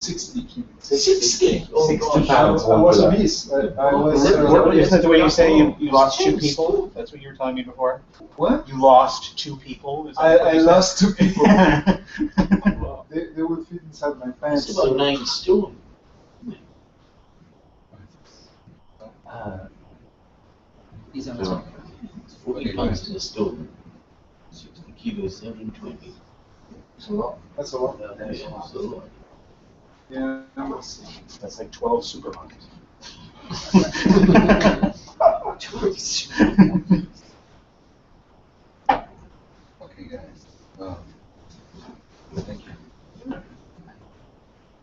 60 kilos. 60? Oh, 60 gosh. pounds. I was obese. I was. Isn't that the way you say you lost 2 people? That's what you were telling me before? What? You lost 2 people? Is that what I you said? lost 2 people. Wow. They would fit inside my pants. It's about 90 stone. Is that So, it's 40 pounds in a stone. 60 kilos, 120. That's a lot. That's a lot. Yeah, it's a lot. Yeah. That's like 12 supermarkets. Okay, guys. Thank you.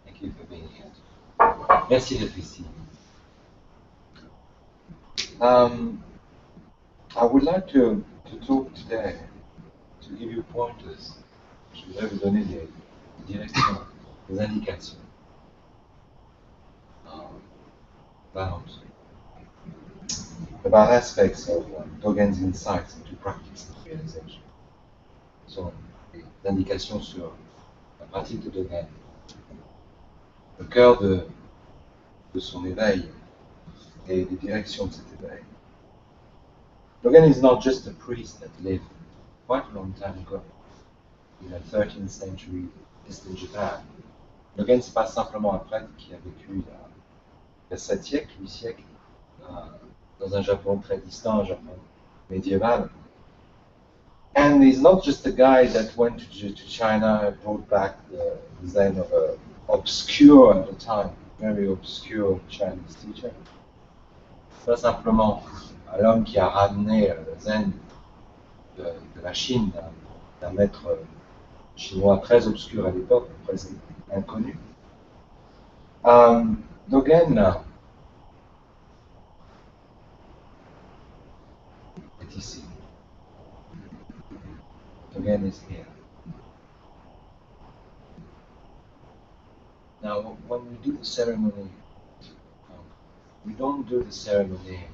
Thank you for being here. Merci d'être ici. I would like to talk today, to give you pointers. Je voudrais vous donner des directions, des indications about aspects of Dogen's insights into practice and realization. Ce sont des indications sur la pratique de Dogen, le cœur de son éveil et les directions de cet éveil. Dogen is not just a priest that lived quite a long time ago in the 13th century distant Japan. Dogen, c'est pas simplement un prêtre qui a vécu il y a 7 siècles, 8 siècles, dans un Japon très distant, un Japon médiéval. And he's not just a guy that went to China and brought back the Zen of a obscure at the time, very obscure Chinese teacher. Pas simplement l'homme qui a ramené le Zen de la Chine, d'un maître chinois très obscur à l'époque, presque inconnu. Dogen est ici. Dogen is here. Now, when we do the ceremony, we don't do the ceremony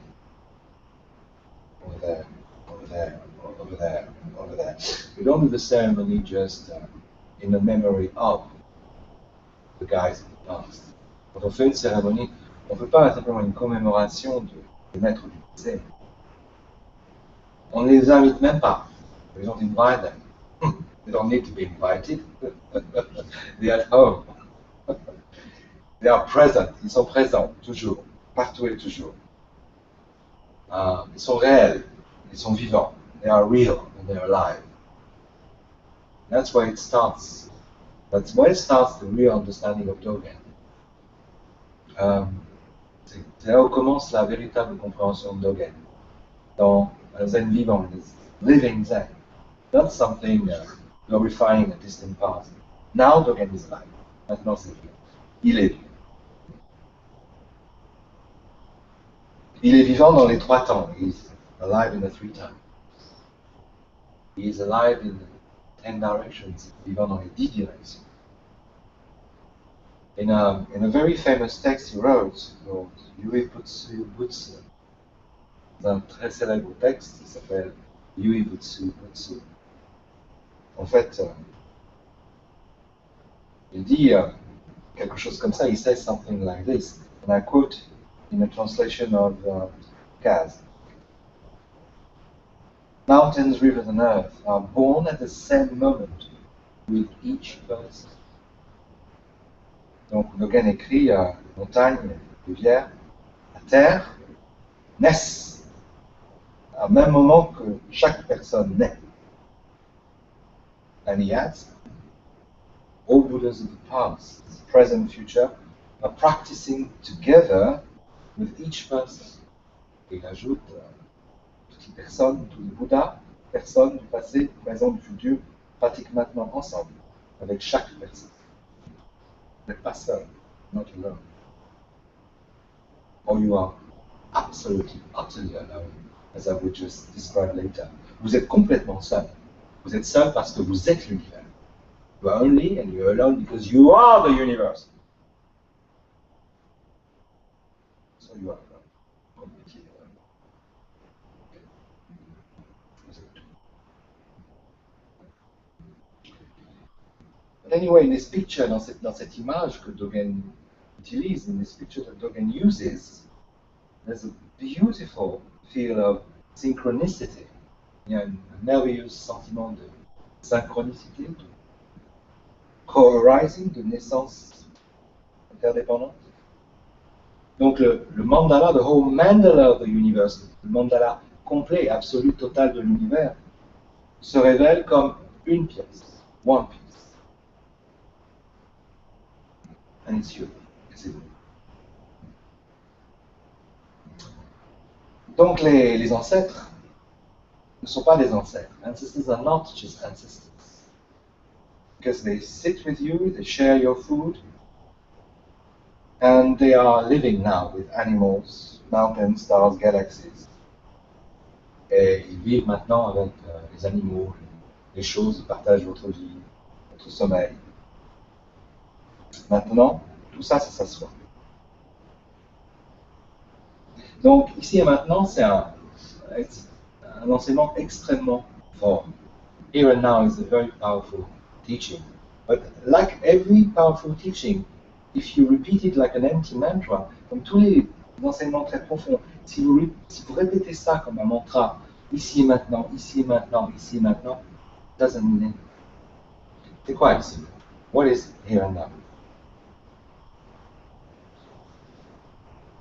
over there, over there, over there, over there. We don't do the ceremony just in the memory of the guys of the past. Quand on fait une cérémonie, on ne fait pas simplement une commémoration des maîtres du passé. On ne les invite même pas. We don't invite them. They don't need to be invited. They're at home. They are present. Ils sont présents, toujours, partout et toujours. Ils sont réels. Ils sont vivants. They are real and they are alive. That's where it starts. That's where it starts the real understanding of Dogen. C'est là où commence la véritable compréhension de Dogen. Dans un Zen vivant, living Zen. Not something glorifying a distant past. Now Dogen is alive. Maintenant c'est vivant. Il est vivant. Il est vivant dans les 3 temps. He is alive in the 3 times. He is alive in the 10 directions. Vivant dans les 10 directions. In a very famous text he wrote called Yui Butsu Butsu. C'est un très célèbre texte qui s'appelle Yui Butsu Butsu. En fait, il dit quelque chose comme ça. He says something like this, and I quote in a translation of Kaz. Mountains, rivers, and earth are born at the same moment with each person. Donc, Dogen écrit montagne, rivière, la terre naissent au même moment que chaque personne naît. And he adds, all Buddhas of the past, present, future, are practicing together with each person. Et il ajoute, toutes les personnes, tous les Bouddhas, personnes du passé, du présent, du futur, pratiquent maintenant ensemble, avec chaque personne. Vous n'êtes pas seul, not alone. Or you are absolutely, utterly alone, as I would just describe later. Vous êtes complètement seul. Vous êtes seul parce que vous êtes l'univers. You are only and you're alone because you are the universe. So you are alone. Completely alone. But anyway, in this picture, dans cette image que Dogen utilise, in this picture that Dogen uses, there's a beautiful feel of synchronicity. Il y a un merveilleux sentiment de synchronicité, de co-arising, de naissance interdépendante. Donc le mandala, the whole mandala of the universe, le mandala complet, absolu, total de l'univers, se révèle comme une pièce, one piece. And it's you. C'est vous. Donc les ancêtres ne sont pas des ancêtres. Ancestors are not just ancestors. Because they sit with you, they share your food, and they are living now with animals, mountains, stars, galaxies. Et ils vivent maintenant avec les animaux, les choses, ils partagent votre vie, votre sommeil. Maintenant, tout ça, ça s'assoit. Donc, ici et maintenant, c'est un enseignement extrêmement fort. Here and now is a very powerful teaching. But like every powerful teaching, if you repeat it like an empty mantra, comme tous les enseignements très profonds, si vous répétez ça comme un mantra, ici et maintenant, ici et maintenant, ici et maintenant, it doesn't mean anything. C'est quoi ici? What is here and now?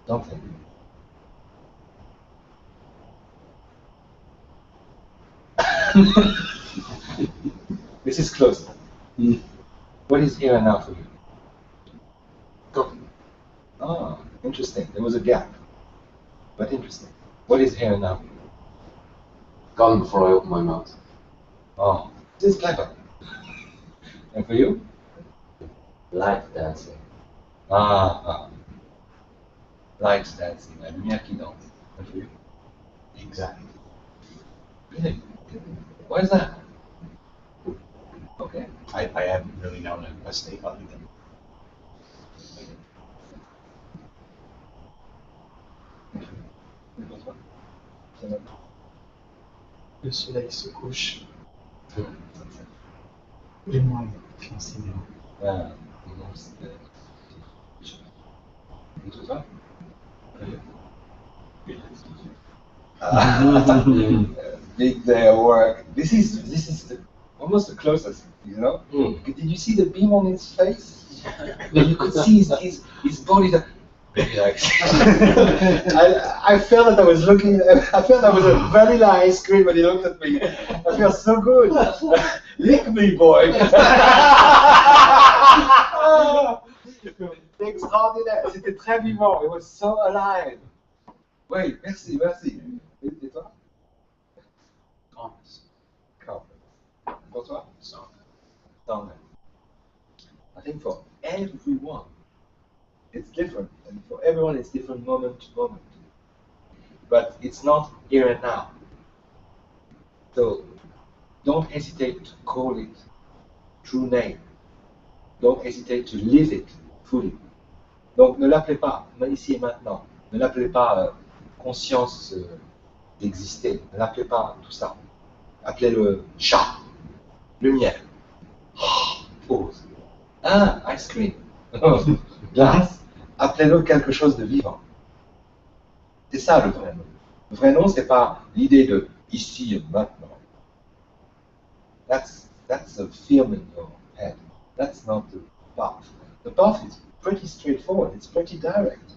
Don't think. This is close. What is here and now for you? Go. Ah, interesting. There was a gap, but interesting. What is here and now? Calm before I open my mouth. Oh, this is clever. And for you? Light dancing. Ah. Light dancing, la lumière qui danse. And for you? Exactly. Really? Why is that? Okay. I haven't really known a state other than. Le soleil se couche. Et moi, fiancé. Ah, non, c'était... Et toi? Big day of work. This is almost the closest, you know? Did you see the beam on his face? You could see his body. I felt that I was looking. I felt I was a vanilla ice cream when he looked at me. I feel so good. Lick me, boy. C'était extraordinaire. C'était très vivant. It was so alive. Oui, merci. Et toi? Calmness. Calm. Pour toi? Sound. Calmness. I think for everyone, it's different, and for everyone, it's different moment to moment. But it's not here and now. So don't hesitate to call it true name. Don't hesitate to live it fully. Donc ne l'appelez pas ici et maintenant. Ne l'appelez pas conscience d'exister. Ne l'appelez pas tout ça. Appelez-le chat, lumière, pause, ice cream, glace. Appelez-le quelque chose de vivant. C'est ça le vrai nom. Le vrai nom, c'est pas l'idée de ici et maintenant. That's a film in your head. That's not the path. The path is pretty straightforward. It's pretty direct.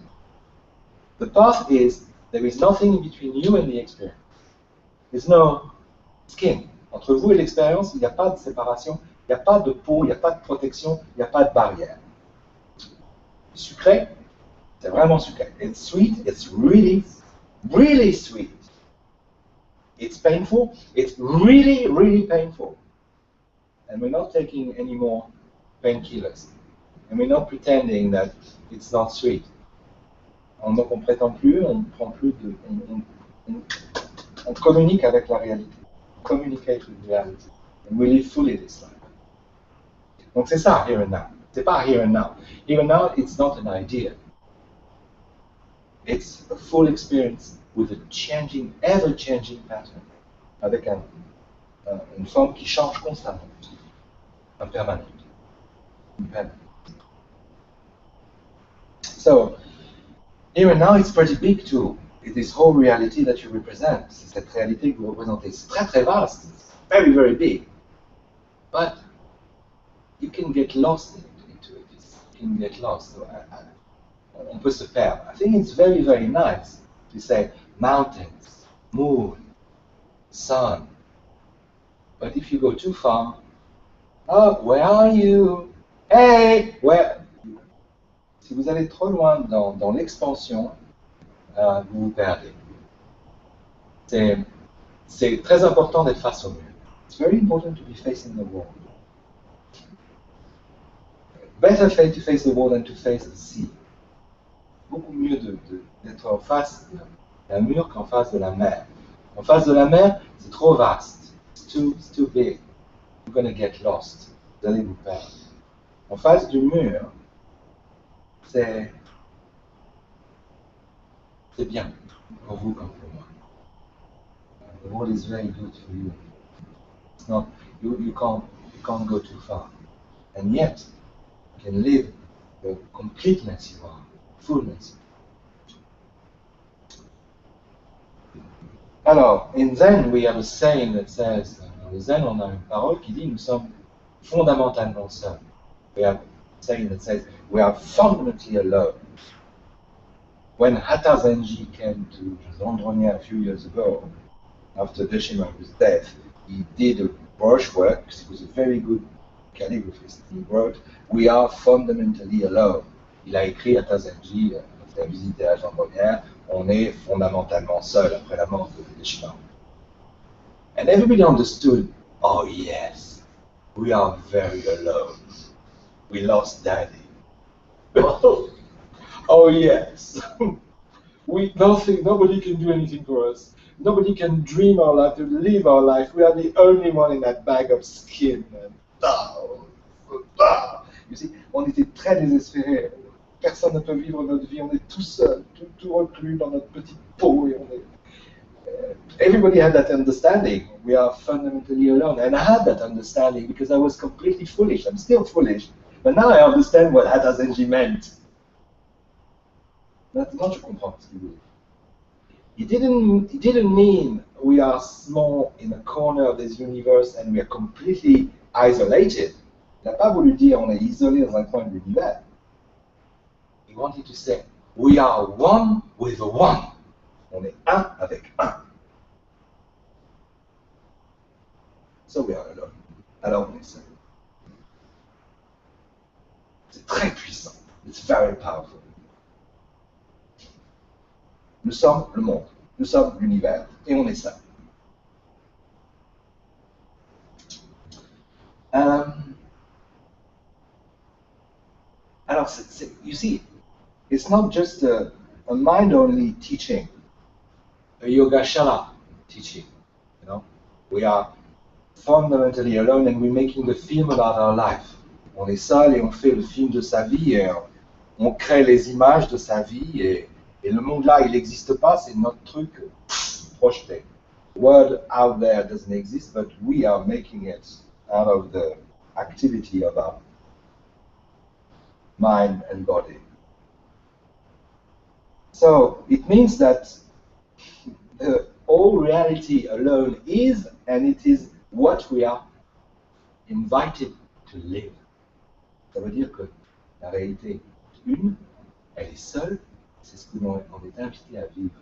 The path is there is nothing in between you and the experience. There's no skin. Entre vous et l'expérience, il n'y a pas de séparation, il n'y a pas de peau, il n'y a pas de protection, il n'y a pas de barrière. Sucré, c'est vraiment sucré. It's sweet, it's really, really sweet. It's painful, it's really, really painful. And we're not taking any more painkillers. And we're not pretending that it's not sweet. Donc on prétend plus, on prend plus de... On communique avec la réalité. Communicate with reality. And we live fully this life. Donc c'est ça, here and now. C'est pas here and now. Here and now, it's not an idea. It's a full experience with a changing, ever-changing pattern. Avec une forme qui change constamment, en permanence. independent. So, here and now, it's pretty big too. It is whole reality that you represent. C'est cette réalité que vous représentez. C'est très très vaste. It's very very big. But you can get lost into it. You can get lost. So on peut se perdre. I think it's very very nice to say mountains, moon, sun. But if you go too far, oh, where are you? Hey, where? Si vous allez trop loin dans l'expansion, vous vous perdez. C'est très important d'être face au mur. It's very important to be facing the wall. Better to face the wall than to face the sea. Beaucoup mieux d'être en face d'un mur qu'en face de la mer. En face de la mer, c'est trop vaste. It's too big. You're going to get lost. Vous allez vous perdre. En face du mur, c'est bien pour vous comme pour moi. The wall is very good for you. It's not, you can't go too far. And yet, you can live the completeness you are, fullness. Alors, in Zen, we have a saying that says, dans Zen, on a une parole qui dit, nous sommes fondamentalement seuls. We have a saying that says, we are fundamentally alone. When Hatha Zenji came to Zandronia a few years ago, after Deshimaru's death, he did a brushwork, because he was a very good calligraphist. He wrote, we are fundamentally alone. Il a écrit Hatha Zenji, après la visite à Zandronia, on est fondamentalement seul après la mort de Deshimaru. And everybody understood, oh yes, we are very alone. We lost Daddy. Oh yes, nobody can do anything for us. Nobody can dream our life, to live our life. We are the only one in that bag of skin. You see, on était très désespérés. Personne ne peut vivre notre vie. On est tout seul, tout reclus dans notre petite peau. Et on est... Everybody had that understanding. We are fundamentally alone. And I had that understanding because I was completely foolish. I'm still foolish. But now I understand what Hatha Zenji meant. Maintenant, je comprends ce qu'il voulait. He didn't mean we are small in a corner of this universe and we are completely isolated. Il n'a pas voulu dire on est isolé dans un coin de l'univers. He wanted to say we are one with one. On est un avec un. So we are alone. Alors on est seul. C'est très puissant. It's very powerful. Nous sommes le monde, nous sommes l'univers, et on est ça. Alors, you see, it's not just a mind-only teaching, a yogashala teaching. You know, we are fundamentally alone, and we're making the film about our life. On est seul et on fait le film de sa vie, et on crée les images de sa vie, et le monde là, il n'existe pas, c'est notre truc projeté. The world out there doesn't exist, but we are making it out of the activity of our mind and body. So it means that all reality alone is, and it is what we are invited to live. Ça veut dire que la réalité une, elle est seule, c'est ce qu'on est invité à vivre.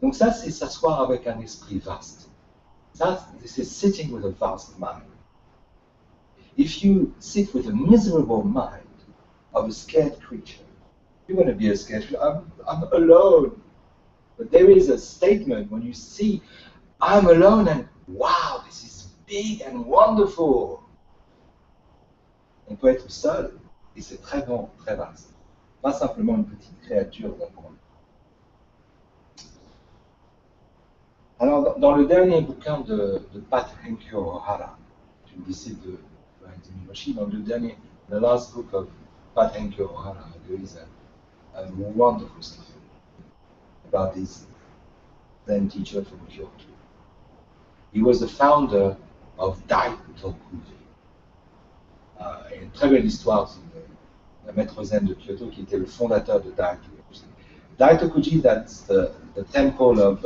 Donc ça, c'est s'asseoir avec un esprit vaste. Ça, c'est sitting with a vast mind. If you sit with a miserable mind of a scared creature, you're going to be a scared creature. I'm alone. But there is a statement when you see, I'm alone and wow, this is big and wonderful. On peut être seul et c'est très grand, très vaste. Pas simplement une petite créature d'un coin. Alors, dans le dernier bouquin de Pat Henkyo Ohara, une disciple de Miyoshi, dans the last book of Pat Henkyo Ohara, there is a wonderful stuff about this Zen teacher from Kyoto. He was the founder of Teisho. Une très belle histoire d'un maître zen de Kyoto qui était le fondateur de Teisho. Teisho, that's the temple of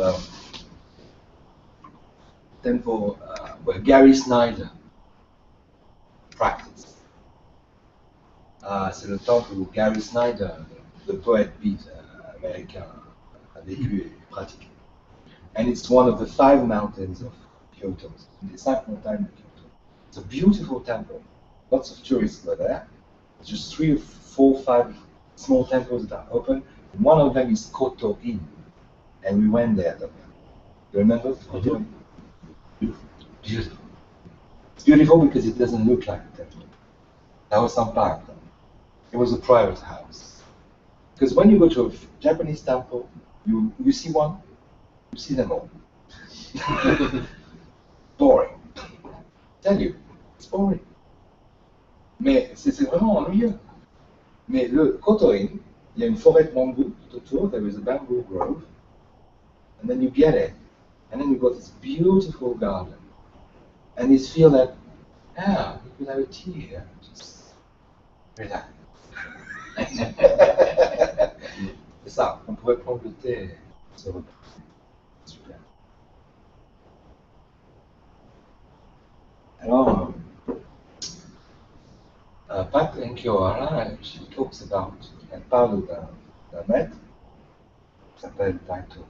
where Gary Snyder practiced. C'est le temple où Gary Snyder, le poète beat américain, a vécu et pratiqué. And it's one of the 5 mountains of Kyoto. Les 5 montagnes de Kyoto. It's a beautiful temple. Lots of tourists go there. It's just 3 or 4, 5 small temples that are open. And one of them is Koto Inn. And we went there. You remember Koto Inn? Beautiful. It's beautiful because it doesn't look like a temple. That was some park. It was a private house. Because when you go to a Japanese temple, you see one, you see them all. Boring. Tell you, it's boring. Mais c'est vraiment ennuyeux. Mais le Koto Inn, il y a une forêt de bambou tout autour, there is a bamboo grove, and then you get it, and then you've got this beautiful garden. And you feel that, you could have a tea here, just relax. C'est ça, on pourrait prendre le thé et se reposer. Super. Alors, Pat Enkiwara, she talks about, elle parle d'un maître qui s'appelle Teisho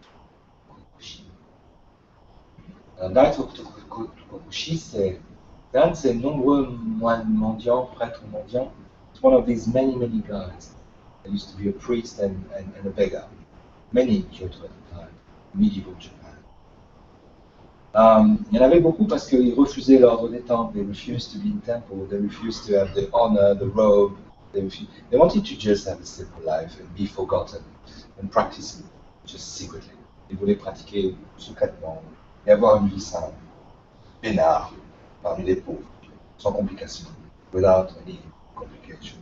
Kokushi. Teisho Kokushi, c'est un de ces nombreux moines mendiants, prêtres mendiants. It's one of these many guys. There used to be a priest and a beggar. Many in Kyoto at the time, medieval Japan. Il y en avait beaucoup parce qu'ils refusaient l'ordre des temples. They refused to be in temple. They refused to have the honor, the robe. They wanted to just have a simple life and be forgotten and practice just secretly. Ils voulaient pratiquer secrètement et avoir une vie simple, peinard, parmi les pauvres, sans complications, without any complications.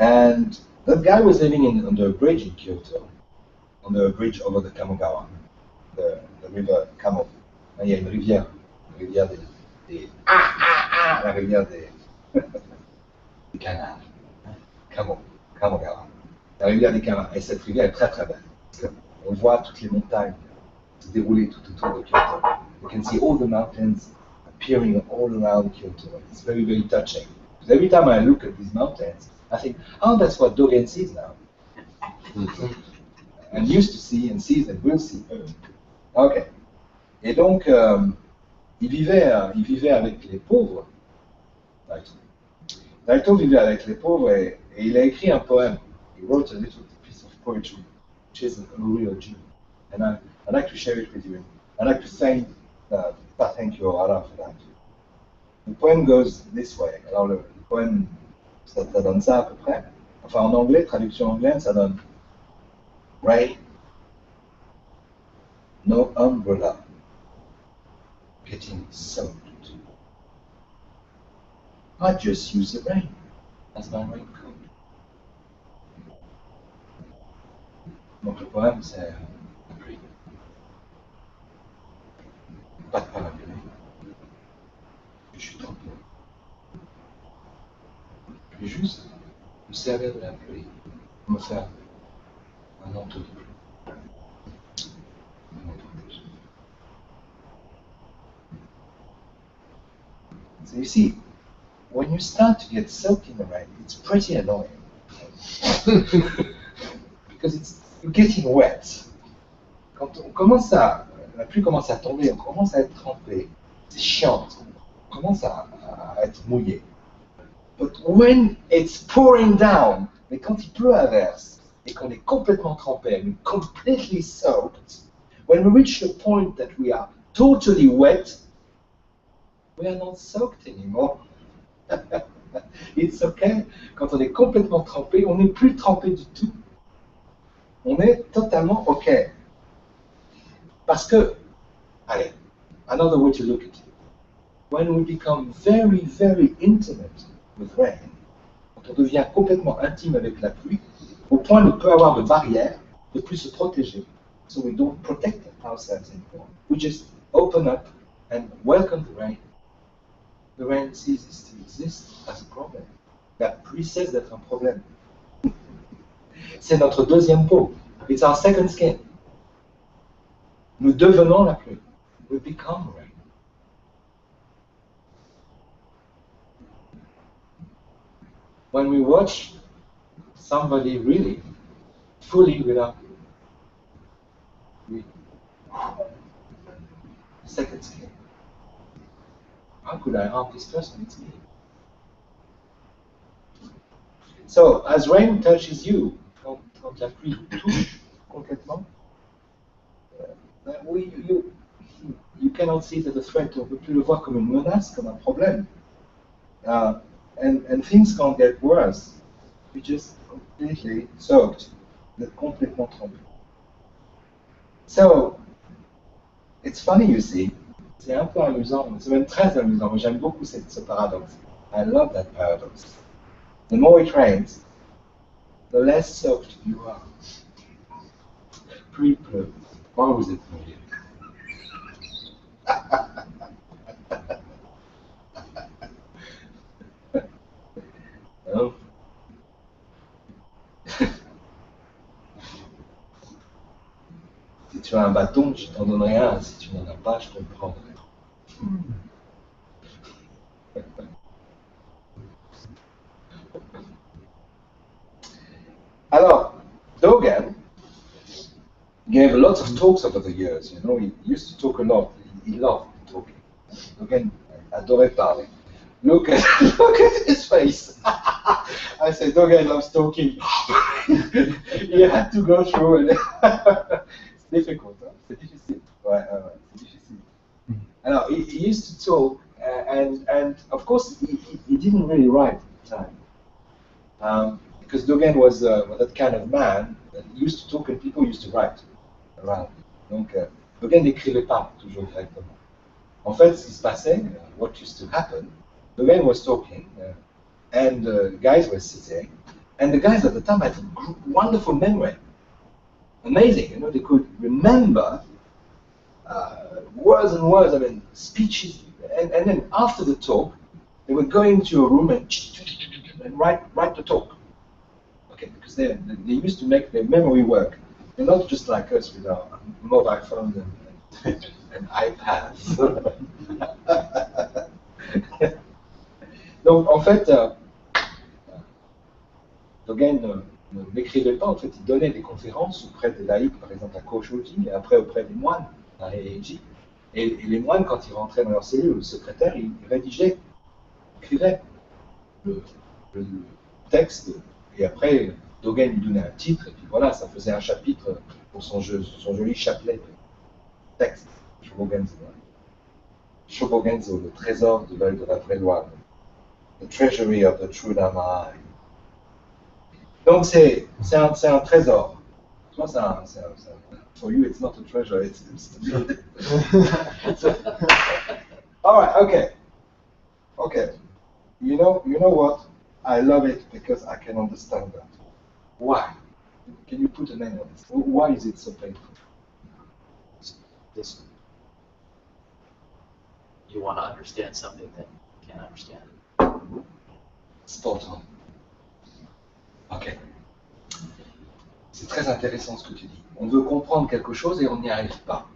And that guy was living under a bridge in Kyoto, under a bridge over the Kamogawa, the river Kamo. Il y a une rivière la rivière des canals, Kamogawa, la rivière des canals. Et cette rivière est très très belle. On voit toutes les montagnes se dérouler tout autour de Kyoto. You can see all the mountains appearing all around Kyoto. It's very touching. Because every time I look at these mountains, I think, oh, that's what Dogen sees now. And used to see and sees and will see. Ok. Et donc, il vivait avec les pauvres. Teisho vivait avec les pauvres et il a écrit un poème. He wrote a little piece of poetry, which is a real gem. And I'd like to share it with you. I'd like to thank Teisho for that. Le poème goes this way. Alors le poème, ça donne ça à peu près. Enfin en anglais, traduction anglaise, ça donne rain, no umbrella, getting soaked. I just use the rain as my raincoat. Donc le poème c'est la pluie. Pas de parapluie. Je suis trempé. Je vais juste me servir de la pluie pour me faire un manteau de pluie. Un manteau de pluie. So you see, when you start to get soaked in the rain, it's pretty annoying. Because you're getting wet. Quand la pluie commence à tomber, on commence à être trempé. C'est chiant. On commence à être mouillé. But when it's pouring down, mais quand il pleut à verse, et qu'on est complètement trempé, and completely soaked, when we reach the point that we are totally wet, we are not soaked anymore. It's okay. Quand on est complètement trempé, on n'est plus trempé du tout. On est totalement okay. Parce que, allez, another way to look at it. When we become very intimate with rain, quand on devient complètement intime avec la pluie, au point de ne plus avoir de barrière, de plus se protéger, so we don't protect ourselves anymore. We just open up and welcome the rain. The rain ceases to exist as a problem. La pluie cesse d'être un problème. C'est notre deuxième peau. It's our second skin. Nous devenons la pluie. We become rain. When we watch somebody really fully without second skin, how could I harm this person? It's me. So, as rain touches you, quand la pluie touche complètement, you cannot see it as a threat. On peut plus le voir comme une menace, comme un problème. And things can't get worse. You just completely soaked. Vous êtes complètement trempé. So, it's funny, you see. C'est un peu amusant, c'est même très amusant. Moi, j'aime beaucoup ce paradoxe. I love that paradox. The more it rains, the less soaked you are. Plus il pleut, moins vous êtes mouillé. Si tu as un bâton, je t'en donnerai un. Si tu n'en as pas, je te le prendrai. Alors, Dogen gave lots of talks over the years. You know, he used to talk a lot. He loved talking. Dogen adorait parler. Look at his face. I said, Dogen loves talking. He had to go through it. It's difficult. Huh? C'est difficile. Ouais, c'est difficile. Alors, he used to talk, and of course, he didn't really write at the time. Because Dogen was that kind of man that used to talk and people used to write around. Donc, Dogen n'écrivait pas toujours directement. En fait, ce qui se passait, what used to happen, Dogen was talking, and guys were sitting, and the guys at the time had a wonderful memory. Amazing, you know, they could remember words and words, I mean, speeches, and then after the talk, they would go into a room and write the talk. Okay, because they used to make their memory work. They're not just like us with our mobile phones and iPads. Donc, en fait, Dogen n'écrivait pas, en fait, il donnait des conférences auprès des laïcs, par exemple à Koshoji, et après auprès des moines à Heiji. Et les moines, quand ils rentraient dans leur cellule, le secrétaire, il rédigeait, écrivait le texte, et après, Dogen lui donnait un titre, et puis voilà, ça faisait un chapitre pour son joli chapelet de texte, Shobogenzo, le trésor de l'œil de la vraie loi, the treasury of the true Dharma. Donc c'est un trésor. Toi, for you, it's not a treasure, it's all right, okay. You know what? I love it because I can understand that. Why? Can you put a name on this? Why is it so painful? This. You want to understand something that you can't understand. Spot on. Ok. C'est très intéressant ce que tu dis. On veut comprendre quelque chose et on n'y arrive pas.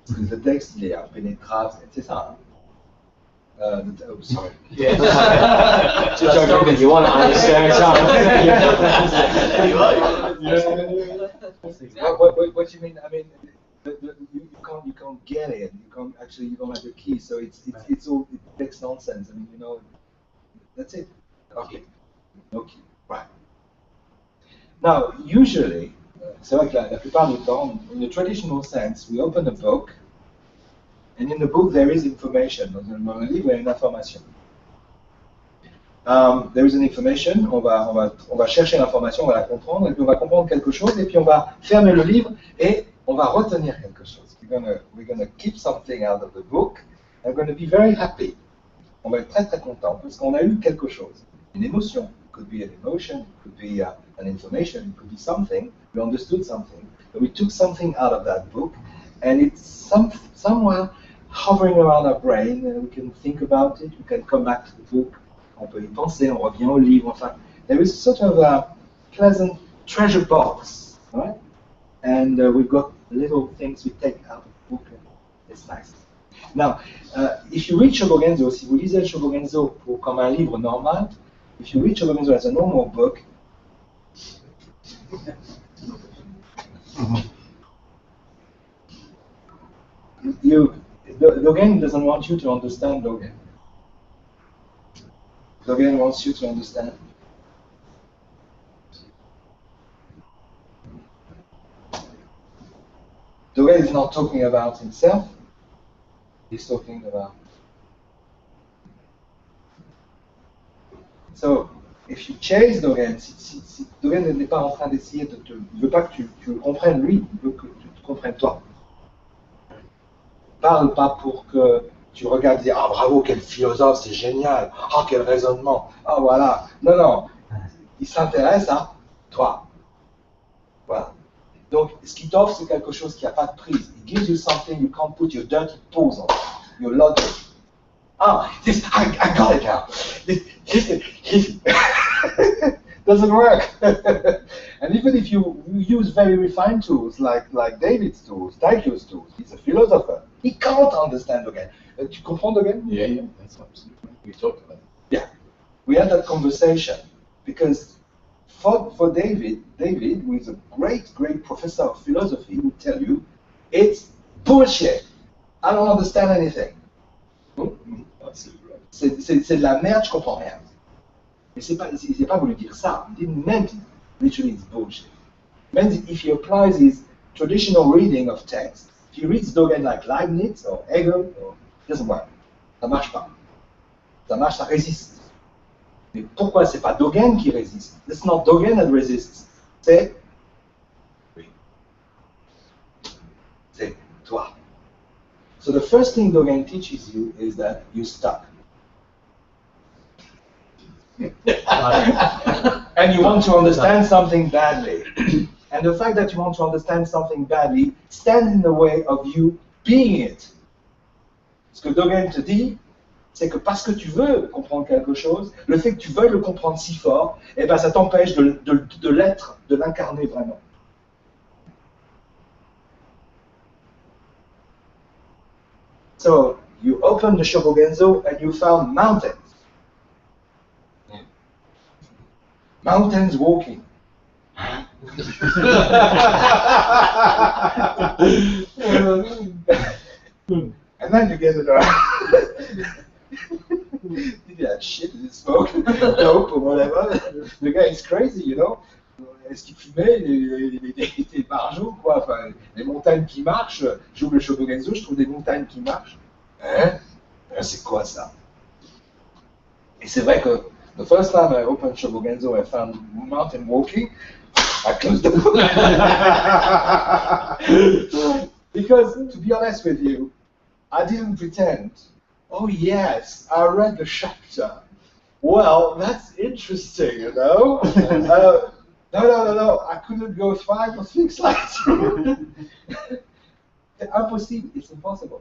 Parce que le texte, il est impénétrable, c'est ça. Oh, sorry. Yeah. You want to understand something. What you mean? I mean, you can't get it. You don't have the key. So it makes nonsense. I mean, you know, that's it. Okay. Okay. Right. Now, usually, c'est vrai que la plupart du temps, in the traditional sense, we open a book, and in the book there is information. Dans le livre, il y a une information. There is an information. On va chercher l'information, on va la comprendre, et puis on va comprendre quelque chose, et puis on va fermer le livre et on va retenir quelque chose. We're gonna keep something out of the book. And we're gonna be very happy. On va être très très content parce qu'on a eu quelque chose, une émotion. It could be an emotion, it could be an information, it could be something. We understood something, but we took something out of that book, and it somehow hovering around our brain, and we can think about it, we can come back to the book, on peut y penser, on revient au livre, enfin. There is sort of a pleasant treasure box, right? And we've got little things we take out of the book, and it's nice. Now, if you read Shobogenzo, si vous lisez le Shobogenzo comme un livre normal, if you read Shobogenzo as a normal book, Dogen doesn't want you to understand Dogen. Dogen wants you to understand. Dogen is not talking about himself. He's talking about. So, if you chase Dogen, si Dogen n'est pas en train d'essayer de te. Il ne veut pas que tu le comprennes lui, il veut que tu te comprennes toi. Parle pas pour que tu regardes et dis ah bravo, quel philosophe, c'est génial, ah quel raisonnement, ah voilà. Non, non, il s'intéresse à toi. Voilà. Donc, ce qu'il t'offre, c'est quelque chose qui n'a pas de prise. It gives you something you can't put your dirty paws on, your logic. Ah, this, I got it now. Doesn't work. And even if you use very refined tools like David's tools, Teisho's tools, he's a philosopher. He can't understand Dogen. Tu comprends Dogen? Yeah, that's absolutely right. We talked about it. Yeah, we had that conversation because for David, who is a great professor of philosophy, would tell you it's bullshit. I don't understand anything. Absolutely right. C'est de la merde, je comprends rien. Mais il n'a pas voulu dire ça. He didn't mean it. Literally, it's bullshit. It means if he applies his traditional reading of text, if he reads Dogen like Leibniz or Hegel, it doesn't work. Ça marche pas. Ça marche, ça résiste. Mais pourquoi c'est pas Dogen qui résiste? It's not Dogen that resists. C'est toi. So the first thing Dogen teaches you is that you're stuck. And you want to understand something badly. And the fact that you want to understand something badly stands in the way of you being it. Ce que Dogen te dit, c'est que parce que tu veux comprendre quelque chose, le fait que tu veuilles le comprendre si fort, eh ben ça t'empêche de l'être, de l'incarner vraiment. So you open the Shobogenzo and you found mountains. Mountains walking. And then you get it around. Did he have shit in his smoke? Dope or whatever. The guy is crazy, you know. Est-ce qu'il fumait? Il était barjot, quoi. Enfin, les montagnes qui marchent. J'ouvre le Shobogenzo, je trouve des montagnes qui marchent. Hein? C'est quoi ça? Et c'est vrai que the first time I opened Shobogenzo, I found mountain walking. I closed the book. Because, to be honest with you, I didn't pretend. Oh yes, I read the chapter. Well, that's interesting, you know. No. I couldn't go 5 or 6 slides. Impossible. It's impossible.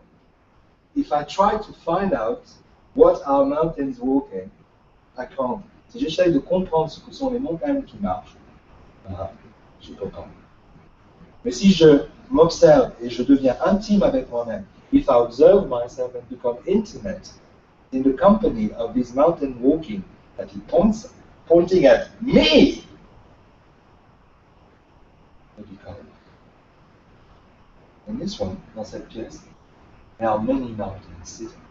If I try to find out what are mountains walking, I can't. Si j'essaye de comprendre ce que sont les montagnes qui marchent, je peux pas. Mais si je m'observe et je deviens intime avec moi-même, if I observe myself and become intimate in the company of this mountain walking that he pointing at me, I become. In this one, dans cette pièce, there are many mountains sitting.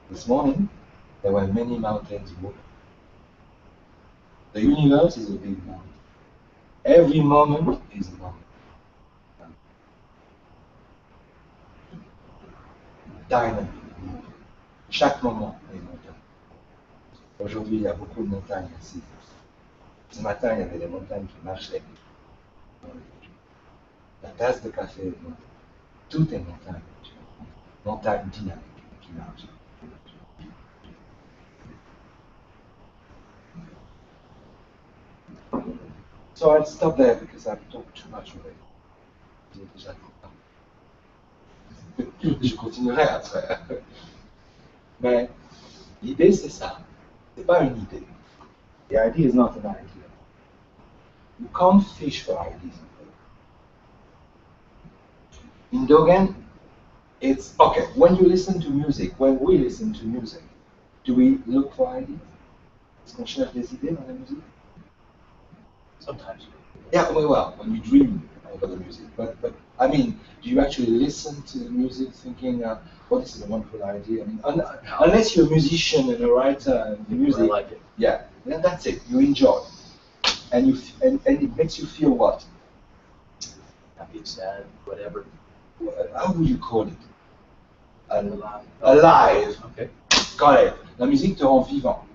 This morning, there were many mountains walking. The universe is a big mountain. Every moment is a moment. Dynamic. Chaque moment est une montagne. Aujourd'hui, il y a beaucoup de montagnes ici. Ce matin, il y avait des montagnes qui marchaient. La tasse de café est montagne. Tout est montagne. Montagne dynamique qui marche. So I'll stop there because I've talked too much already. Je continuerai après. Mais l'idée, c'est ça. C'est pas une idée. The idea is not an idea. You can't fish for ideas. In Dogen, it's okay. When you listen to music, when we listen to music, do we look for ideas? Est-ce qu'on cherche des idées dans la musique? Sometimes. Yeah, well, when you dream over the music, but I mean, do you actually listen to the music thinking, "Oh, this is a wonderful idea"? I mean, unless you're a musician and a writer and the music, I like it. yeah, then that's it. You enjoy, and and it makes you feel what? Happy, sad, whatever. How would you call it? Alive. Alive. Okay. Got it. La musique te rend vivant.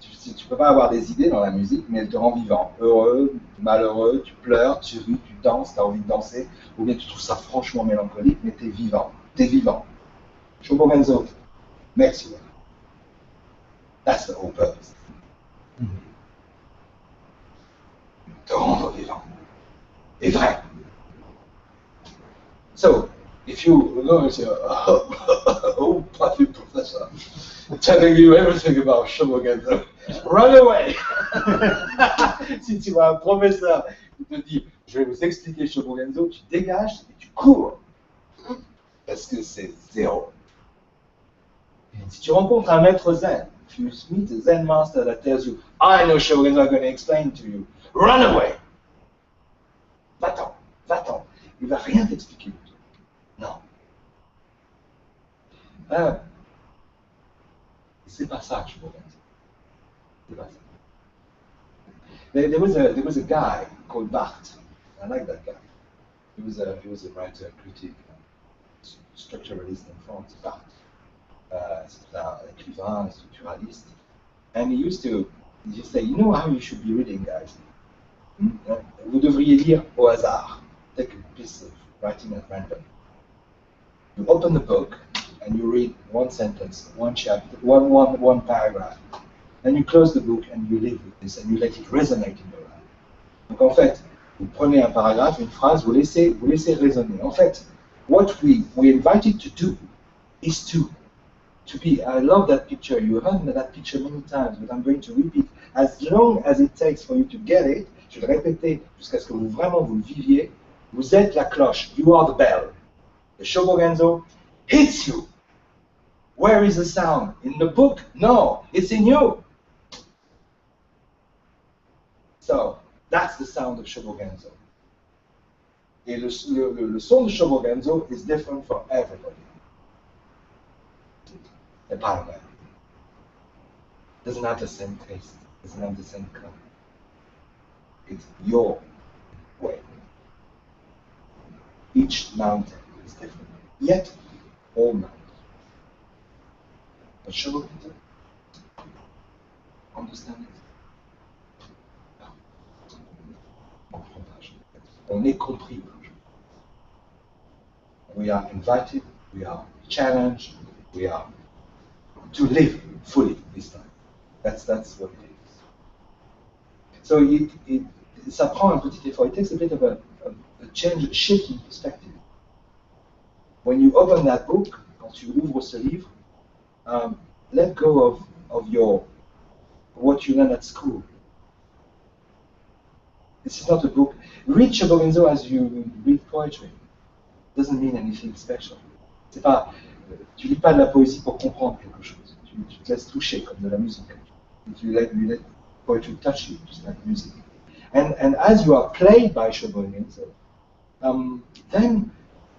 Tu peux pas avoir des idées dans la musique, mais elle te rend vivant. Heureux, malheureux, tu pleures, tu ris, tu danses, tu as envie de danser, ou bien tu trouves ça franchement mélancolique, mais tu es vivant. Tu es vivant. Shobogenzo makes you. That's the whole purpose. Te rendre vivant. Et vrai. So, if you go and say, oh, puffy professor, telling you everything about Shobogenzo, run away! Si tu vois un professeur qui te dit, je vais vous expliquer Shobogenzo, tu dégages et tu cours. Parce que c'est zéro. Si tu rencontres un maître zen, if you meet a zen master that tells you, I know Shobogenzo, I'm going to explain to you, run away! Va-t'en, va-t'en. Il va rien t'expliquer. Non. C'est pas ça que je vois. C'est pas ça. There was a guy called Barthes. I like that guy. He was a writer, critic, structuralist in France. Barthes. C'est un écrivain, structuraliste. And he used to say, you know how you should be reading, guys. Vous devriez lire au hasard. Take a piece of writing at random. You open the book and you read one sentence, one chapter, one paragraph. Then you close the book and you live with this and you let it resonate in your life. Donc en fait, vous prenez un paragraphe, une phrase, vous laissez résonner. En fait, what we invited to do is to be, I love that picture, you heard that picture many times, but I'm going to repeat, as long as it takes for you to get it, je vais le répéter jusqu'à ce que vous le viviez, vous êtes la cloche, you are the bell. The Shobogenzo hits you. Where is the sound? In the book? No, it's in you. So, that's the sound of Shobogenzo. Et le son de Shobogenzo is different for everybody. The paragraph doesn't have the same taste, doesn't have the same color. It's your way. Each mountain is different, yet all mountains. But Shobogenzo, understand it? On est compris. We are invited, we are challenged, we are to live fully this time. That's what it is. So ça prend un petit effort. It takes a bit of a change, shift in perspective. When you open that book, quand tu ouvres ce livre, let go of what you learned at school. This is not a book. Read Shobogenzo as you read poetry. Doesn't mean anything special. C'est pas, tu lis pas de la poésie pour comprendre quelque chose. Tu te laisses toucher comme de la musique. You let poetry touch you, just like music. And as you are played by Shobogenzo, then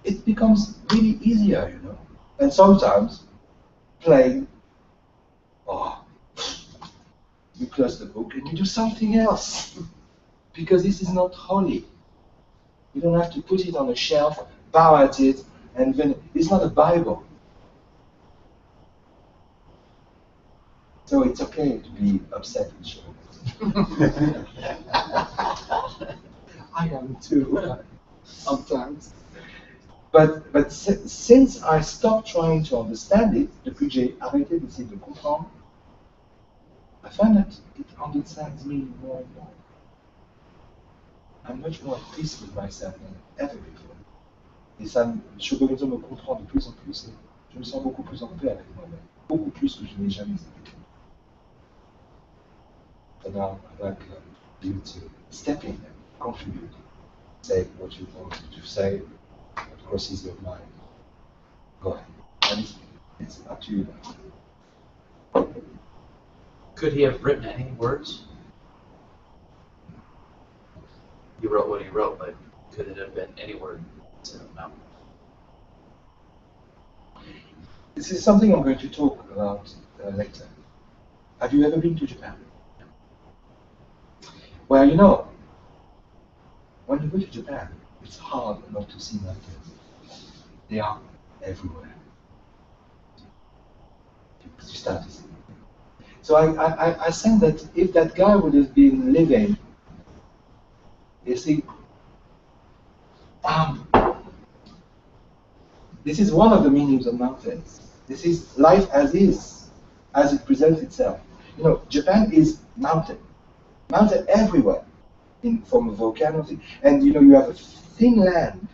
it becomes really easier, you know. And sometimes, playing, you close the book and you do something else. Because this is not holy. You don't have to put it on a shelf, bow at it, and then it's not a Bible. So it's okay to be upset with Shobogenzo. I am too, sometimes. But since I stopped trying to understand it, depuis que j'ai arrêté d'essayer de comprendre, I find that it understands me more and more. I'm much more at peace with myself than ever before. Et ça, Shobogenzo me comprend de plus en plus. Et je me sens beaucoup plus en paix avec moi-même. Beaucoup plus que je n'ai jamais été. And now I'd like you to step in and contribute. Say what you want to say, what crosses your mind. Go ahead. And it's up to you now. Could he have written any words? He wrote what he wrote, but could it have been any word? So, no. This is something I'm going to talk about later. Have you ever been to Japan? Well, you know, when you go to Japan, it's hard not to see mountains. They are everywhere. You start to see. So I think that if that guy would have been living, you see, this is one of the meanings of mountains. This is life as is, as it presents itself. You know, Japan is mountain everywhere, from a volcano, and you know you have a thin land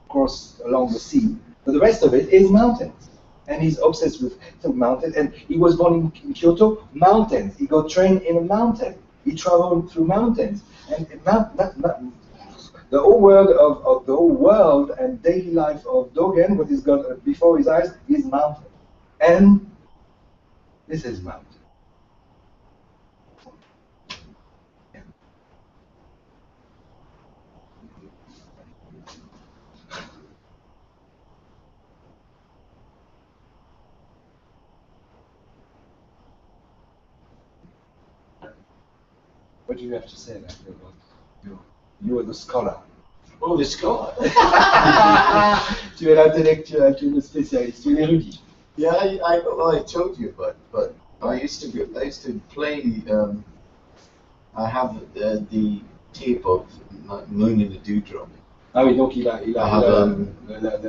across along the sea, but the rest of it is mountains. And he's obsessed with mountains. And he was born in Kyoto, mountains. He got trained in a mountain. He traveled through mountains, and the whole world of the whole world and daily life of Dogen, what he's got before his eyes, is mountain, and this is mountain. What do you have to say about you? You are the scholar. Oh, the scholar. Tu es l'intellectuel, tu es le spécialiste, tu es l'érudit. Yeah, I told you, but I used to play. I have the tape of Moon in the Dewdrop. Ah oui, donc il a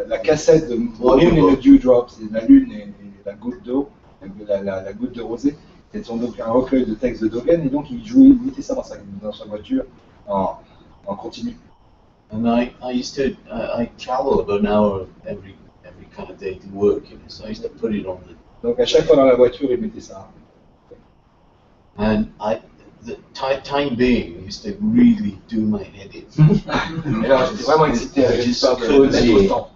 la cassette de Moon Wonderful. and the Dewdrop, c'est la lune et la goutte d'eau, la goutte de rosée. C'est donc un recueil de textes de Dogen, et donc il mettait ça dans sa voiture en continu. And I used to I travel about an hour every kind of day to work, you know. So I used to put it on the. Donc à chaque fois dans la voiture, il mettait ça. And the time being used to really do my head in. Et là, j'étais vraiment excité à l'histoire de mettre au temps.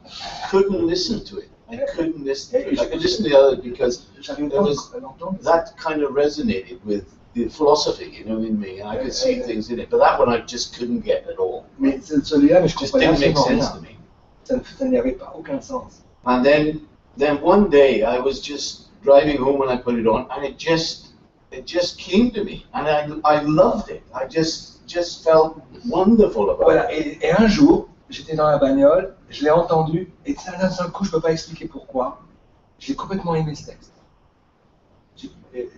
Couldn't listen to it. I couldn't listen to it. I could listen to the other because J'arrivais there pas was à l'entendre. that kind of resonated with the philosophy, you know, in me, and I could see things in it. But that one I just couldn't get at all. Mais celui-là, mais je Just comprenais didn't make absolument sense rien. to me. Ça n'y avait pas aucun sens. And then one day I was just driving home and I put it on, and it just came to me, and I loved it. I just felt wonderful about Voilà, it. et un jour, j'étais dans la bagnole, je l'ai entendu, et d'un seul coup, je ne peux pas expliquer pourquoi, j'ai complètement aimé ce texte.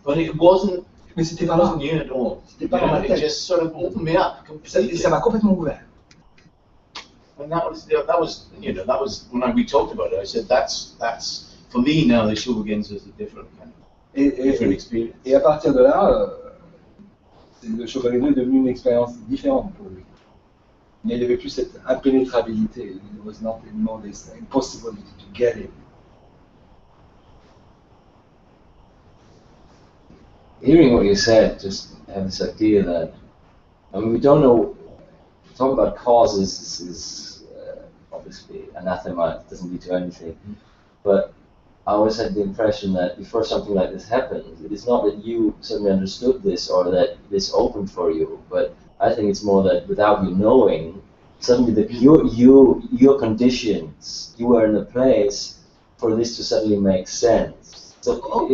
But it wasn't. Mais c'était It pas là. wasn't new at all. C'était pas dans ma It tête. just sort of opened me up Et completely. ça m'a complètement ouvert. And that was when we talked about it. I said that's for me now. The Shobogenzo is a different kind of different experience. Et à partir de là, le Shobogenzo est devenu une expérience différente pour lui. Il n'y avait plus cette impénétrabilité. It was not anymore this impossibility to get it. Hearing what you said, just have this idea that, I mean, we don't know, talk about causes is obviously anathema, it doesn't lead to anything. But I always had the impression that before something like this happens, it is not that you suddenly understood this or that this opened for you, but I think it's more that without you knowing, suddenly your conditions, you were in a place for this to suddenly make sense. So,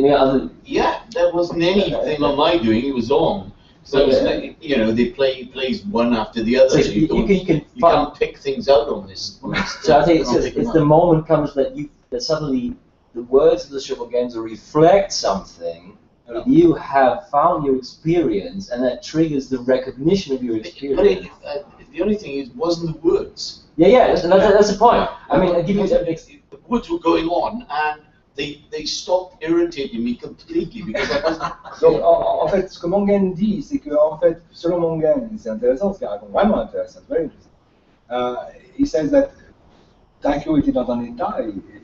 Yeah, there wasn't anything on my doing. It was on. So it was like, you know, they plays one after the other. So So you can can't pick things out on this. So I think it's the moment comes that that suddenly the words of the Shobogenzo reflect something that you have found your experience, and that triggers the recognition of your experience. But the only thing is, wasn't the words. Yeah, that's the point. I mean, I give you The words were going on, and they stopped irritating me completely because I wasn't. Donc, en fait, ce que Mongen dit, c'est que, en fait, selon Mongen, c'est intéressant, ce qu'il raconte, vraiment intéressant, very interesting. He says that Teisho était dans un état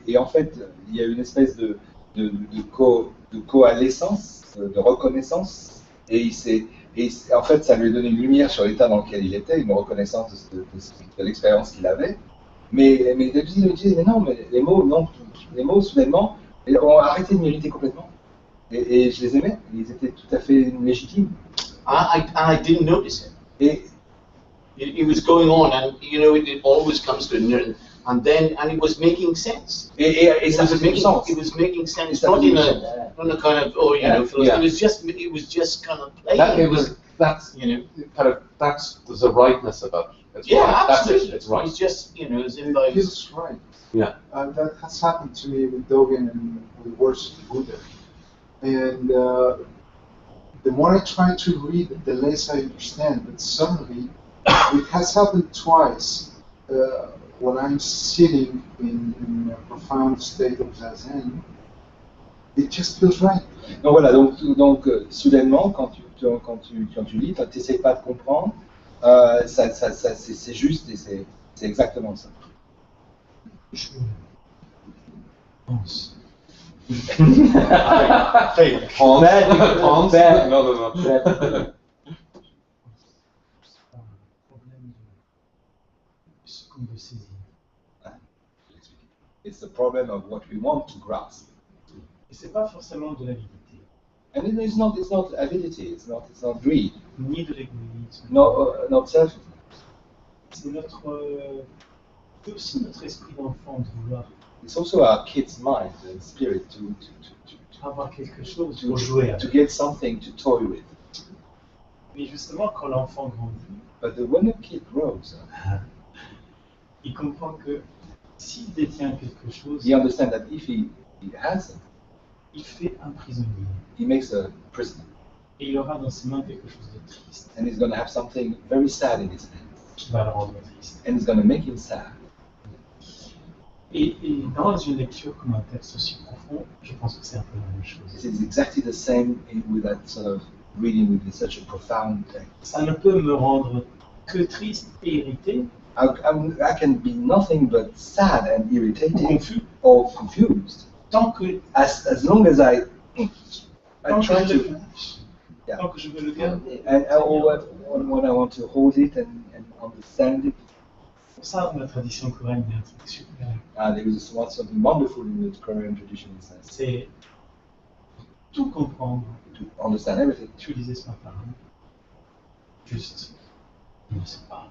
et en fait, il y a une espèce de coalescence, de reconnaissance, en fait, ça lui a donné une lumière sur l'état dans lequel il était, une reconnaissance de l'expérience qu'il avait. Mais David me disait, mais non, mais les mots, non, les mots, soudainement, ont arrêté de m'irriter complètement. Et je les aimais, ils étaient tout à fait légitimes. I didn't notice it. Et It was going on, and you know, it always comes to and it was making sense. et ça faisait du sens. It was making sense, Ça not faisait in du a, sens. not a kind of, oh, you know, Yeah. it was just kind of playing. That's You know. kind of there's a rightness about it. It's Yeah, right. That's absolutely. it. It's right. It's just, you know, as if It I was, feels right. Yeah. That has happened to me with Dogen and with works of Buddha. And the more I try to read, the less I understand. But suddenly, it has happened twice when I'm sitting in a profound state of zazen. It just feels right. Donc voilà, donc soudainement, quand tu lis, tu n'essayes pas de comprendre, c'est juste et c'est exactement ça. Je pense. Hey, Hans. Hans. Bad. No, no, no. Bad. C'est pas un problème de ce qu'on veut saisir. It's the problem of what we want to grasp. Et c'est pas forcément de l'avidité, And it's not avidity, it's not greed, ni de l'égoïsme. not self. C'est c'est aussi notre esprit d'enfant de vouloir It's also our kid's mind and spirit to avoir quelque chose pour jouer avec. get something to toy with. Mais justement, quand l'enfant grandit, But when a kid grows, il comprend que s'il détient quelque chose, he understands that if he has it, il fait un prisonnier. he makes a prisoner. Et il aura dans ses mains quelque chose de triste, And he's going to have something very sad in his hands. qui va le rendre triste. And it's going to make him sad. Et dans une lecture comme un texte aussi profond, je pense que c'est un peu la même chose. This is exactly the same with that sort of reading with such a profound text. Ça ne peut me rendre que triste et irrité, I can be nothing but sad and ou irritated confus, or confused tant que, as long as I tant que try je le to, yeah. tant que je veux le garder. or when I want to hold it and understand it. Pour ça, la tradition coréenne, il y a un truc super. There is something wonderful in the Korean tradition, it says, C'est tout comprendre. to understand everything. Tu lisais ce matin, hein. Juste, il ne sait pas.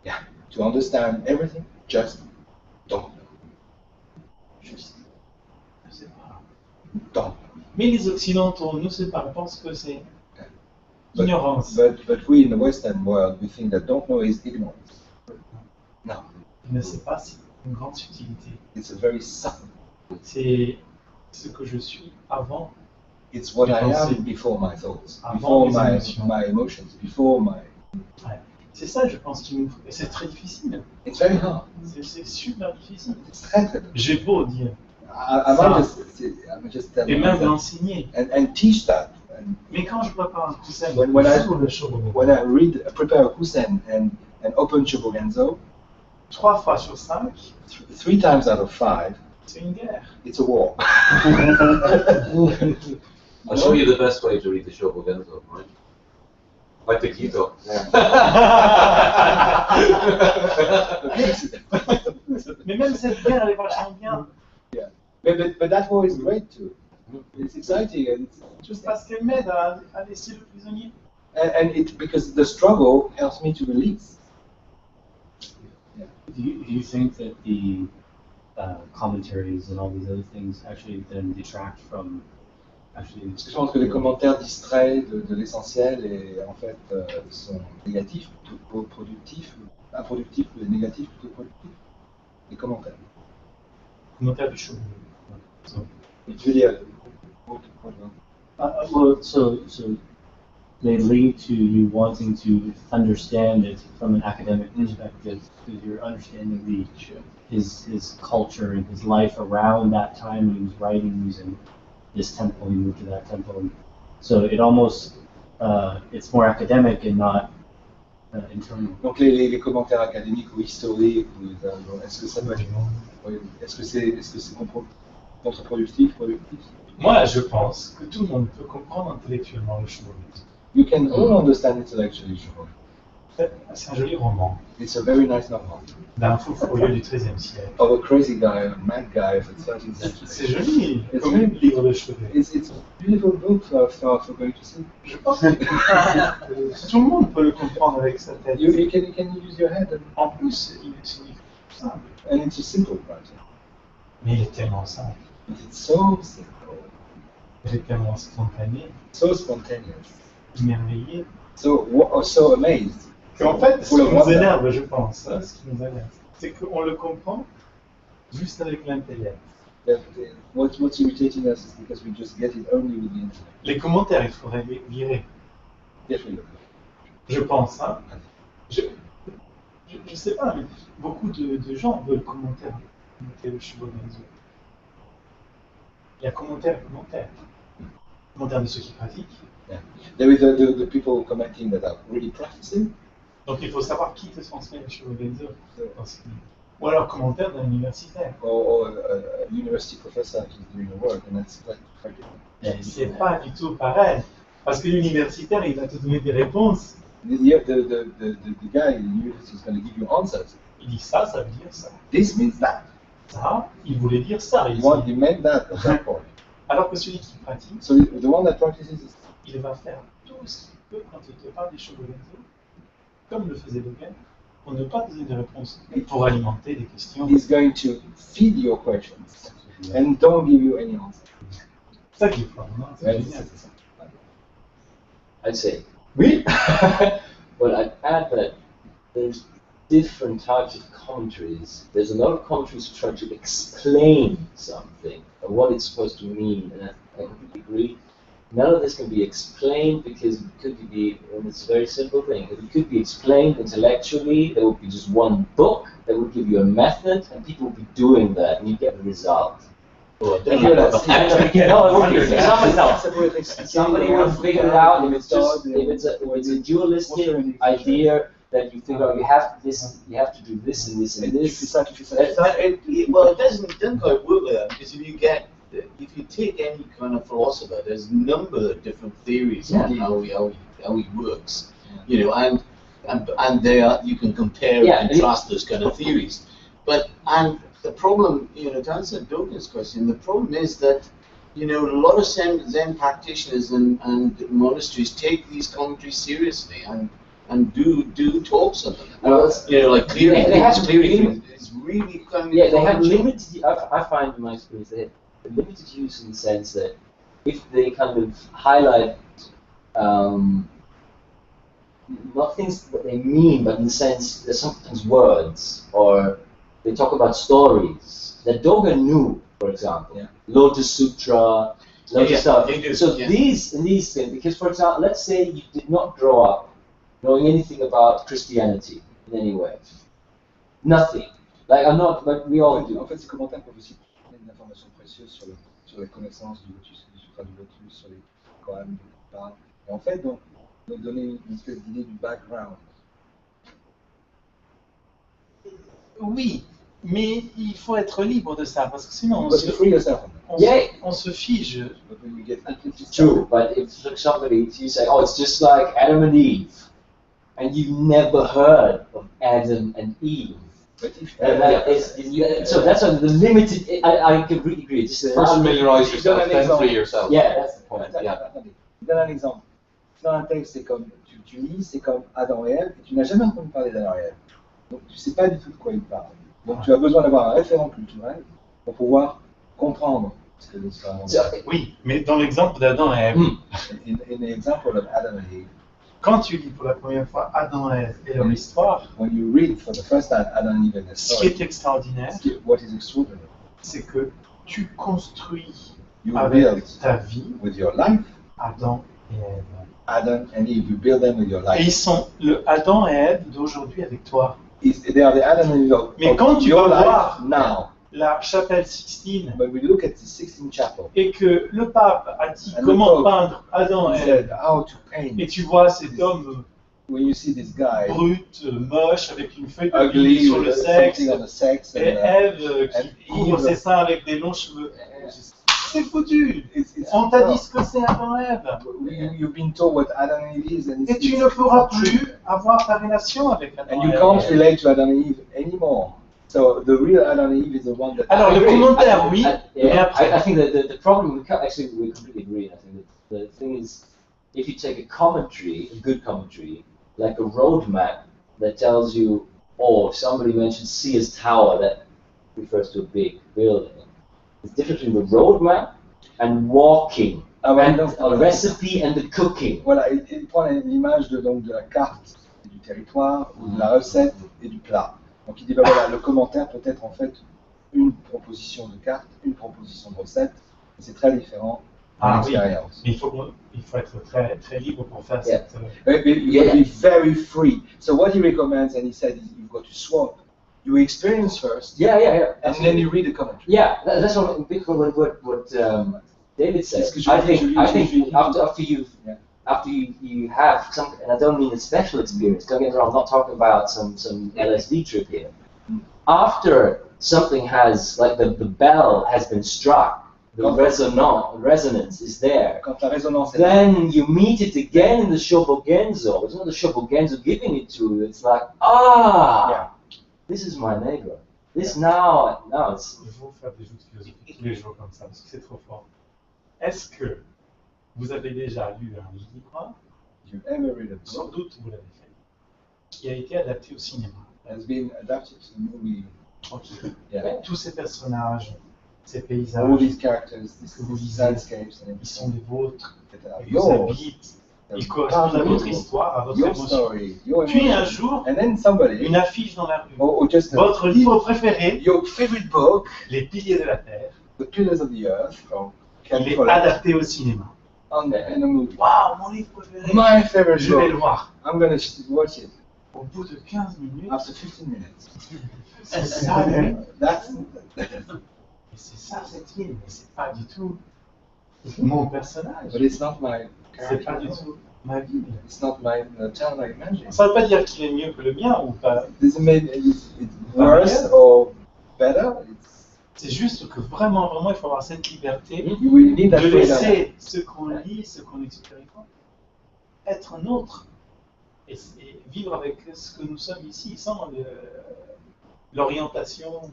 Yeah, to understand everything, just don't know. Juste, il ne sait pas. Don't. Mais les Occidentaux ne savent pas, pensent que c'est But, ignorance. but we in the Western world, we think that don't know is ignorance. No, Il ne sait pas, c'est une grande subtilité. it's a very subtle. C'est ce que je suis avant. It's what Mes I pensées. am before my thoughts, Avant before mes my émotions. emotions, before my. Ouais. C'est ça, je pense, qui nous. Et c'est très difficile. It's very hard. C'est super difficile. It's très très. J'ai beau dire, I might just tell et you même that l'enseigner. and teach that. And Mais quand je prépare un coussin, When I- sur le show, when I prepare a kusen and open Shobogenzo, 3 fois sur 5, 3 times out of 5, c'est une guerre. it's a war. I'll show you the best way to read the Shobogenzo, right? Like the Kito. Mais même cette guerre, elle est vachement bien. But that war is great too. It's exciting and it's Juste interesting. parce qu'elle m'aide à laisser le prisonnier. And because the struggle helps me to release. Do you think that the commentaries and all these other things actually then detract from actually? Je pense que les commentaires distraits de l'essentiel et en fait sont négatifs plutôt que productifs, improductifs et négatifs plutôt que productifs. Les commentaires. Commentaire du show. Je veux dire, Well, so they lead to you wanting to understand it from an academic perspective, because you're understanding his culture and his life around that time when he was writing. He was in this temple, he moved to that temple, and so it almost it's more academic and not internal. Donc les commentaires académiques ou historiques, est-ce que ça peut être, oui, est-ce que c'est contre-productif, productif? Moi, je pense que tout le monde peut comprendre intellectuellement le chevaunisme. You can all understand intellectually Chevron. C'est un joli roman It's a very nice novel d'un fou furieux du XIIIe siècle. of a crazy guy, a mad guy of the 13th century. C'est joli, It's comme very- livre de chevet. It's a beautiful book for going to see. Je pense que tout le monde peut le comprendre avec sa tête. You can use your head En plus, il est simple. and it's a simple writing. Mais il est tellement simple, But it's so simple, il est tellement spontané, so spontaneous, merveilleux. so amazed. En fait, ce Full qui of nous wonder. énerve, je pense, hein, ce qui nous énerve, c'est qu'on le comprend juste avec l'intellect. What's irritating us is because we just get it only with the intellect. Les commentaires, il faudrait les virer. Definitely. Je pense, hein. Je sais pas, mais beaucoup de gens veulent commenter le chevaux d'Enzo. Il y a commentaire. Commentaire de ceux qui pratiquent. There is the people commenting that are really practicing. Donc il faut savoir qui te transmet le chevaux d'Enzo. Ou alors commentaire d'un universitaire. Or a university professor is doing the work, and that's quite different. Et c'est pas du tout pareil. Parce que l'universitaire, il va te donner des réponses. The guy in the university is going to give you answers. Il dit ça, ça veut dire ça. This means that. Ça, il voulait dire ça. Il What dit. he meant that at that point. Alors que celui qui pratique, So the one that practices is il va faire tout ce qu'il peut quand il te parle des chevaux d'Enzo, comme le faisait Dogen, pour ne pas te donner des réponses, pour alimenter des questions. he's going to feed your questions and don't give you any answer. C'est ça qu'il faut, non? C'est Right? génial. I'd say. Oui. But I'd add that there's different types of commentaries. There's a lot of commentaries who try to explain something, or what it's supposed to mean, and I completely agree. None of this can be explained because it could be, and it's a very simple thing, it could be explained intellectually. There would be just one book that would give you a method, and people would be doing that, and you get the result. No, it wouldn't be. Somebody would figure it out. If it's a dualistic idea that you figure out, you have to do this and this and this. Well, it doesn't quite work like that, because if you take any kind of philosopher, there's a number of different theories on how he works, you know, and you can compare and contrast those kind of theories. And the problem, you know, to answer Dogen's question, the problem is that, you know, a lot of Zen practitioners and monasteries take these commentaries seriously and do talks on them. You know, like clearing things. It's really kind of they have limited. I find in my experience they have limited use in the sense that if they kind of highlight not things that they mean, but in the sense there's sometimes words or they talk about stories that Dogen knew, for example, Lotus Sutra, stuff. So these things, because for example, let's say you did not grow up knowing anything about Christianity in any way, nothing. Like I'm not, but we all do. En fait, ces commentaires peuvent aussi donner une information précieuse sur les connaissances du Sutra du Lotus, sur les Koans, et en fait, donc donner une espèce d'idée du background. Oui, mais il faut être libre de ça, parce que sinon But you free yourself. on se fige. But when you get True, but if somebody you say, oh, it's just like Adam and Eve, and you've never heard of Adam and Eve. But if So that's the limited. I completely agree. Just First familiarize yourself, Donne un then exemple. free yourself. Yeah, that's the point. Attends, Yeah. attendez. Je donne un exemple. Dans un texte, c'est comme tu lis, c'est comme Adam et Ève, et tu n'as jamais entendu parler d'Adam et Ève. Donc tu ne sais pas du tout de quoi il parle. Donc tu as besoin d'avoir un référent culturel pour pouvoir comprendre ce que l'histoire raconte. Oui, mais dans l'exemple d'Adam et Ève, In the example of Adam and Eve, quand tu lis pour la première fois Adam et Ève et leur histoire, when you read for the first time Adam and Eve and their ce qui story, est extraordinaire, what is extraordinary, c'est que tu construis you avec build ta vie with your life Adam et Ève. Adam and Eve, you build them with your Et ils life. sont le Adam et Ève d'aujourd'hui avec toi. They are the Adam and Eve of Mais quand tu your vas life voir now. la chapelle Sixtine When we look at the Sixtine Chapel, et que le pape a dit And the comment Pope peindre Adam he et said Ève, how to paint. et tu vois cet homme when you see this guy brute, moche, avec une feuille de ugly vigne sur le with sexe, something on the sex et and, Ève and qui couvre Eve, ses seins avec des longs cheveux. C'est foutu. it's On t'a dit ce que c'est Adam et Ève. you've been told what Adam and Eve is, and Et tu ne pourras plus avoir ta relation avec Adam and et you Ève. can't relate to Adam and Eve anymore. So the real Adam and Eve is the one that. Alors, le commentaire, oui, mais Yeah, après. I think that the problem, actually, we completely agree. I think that the thing is, if you take a commentary, a good commentary, like a roadmap that tells you, oh, if somebody mentions Sears Tower, that refers to a big building. It's different between the roadmap and walking, and a recipe and the cooking. Voilà, il prend l'image donc de la carte et du territoire, ou de la recette et du plat. Donc il dit, bah voilà, le commentaire peut être en fait une proposition de carte, une proposition de recette, et c'est très différent Ah de oui, l'expérience. mais il faut être très, très libre pour faire Yeah. cette. You got to be very free. So what he recommends, and he said, you've got to swap. You experience first, Yeah. and then you read the commentary. Yeah, that's what David said. Parce que je I lis- think je lis- after you have some, and I don't mean a special experience. Don't get me wrong. I'm not talking about some LSD trip here. After something has, like the bell has been struck, the resonance is there. Quand la résonance est là, Then you meet it again in the Shobogenzo. It's not the Shobogenzo giving it to you. It's like, ah, this is my neighbor. This now it's. Il faut faire des jeux de philosophie tous les jours comme ça, parce que c'est trop fort. Est-ce que vous avez déjà lu un livre, you've ever read a sans book doute vous l'avez fait, qui a été adapté au cinéma? has been adapted to the movie. Yeah. Tous ces personnages, ces All paysages, these characters, que vous these lisez, landscapes, and ils sont des vôtres, ils vous yours, habitent, ils correspondent à votre histoire, à votre your émotion. story, your Puis un emotion. jour, And then somebody, une affiche dans la rue. or just Votre livre préféré, your favorite book, Les piliers de la Terre, The Pillars of the Earth, from il est Follett, adapté au cinéma. in the movie. Waouh, mon livre préféré! My favorite Je vais le book. voir. I'm gonna watch it Au bout de 15 minutes, after 15 minutes. c'est ça, lui. That's Mais c'est ça cette ville, mais c'est pas du tout mon personnage. but it's not my C'est pas du character. tout ma ville. It's not my town I imagine. Ça veut pas dire qu'il est mieux que le mien ou pas. Does it mean it's worse or better? C'est juste que vraiment, vraiment, il faut avoir cette liberté You will need that de freedom. laisser ce qu'on lit, ce qu'on expérimente, être nôtre et vivre avec ce que nous sommes ici, sans l'orientation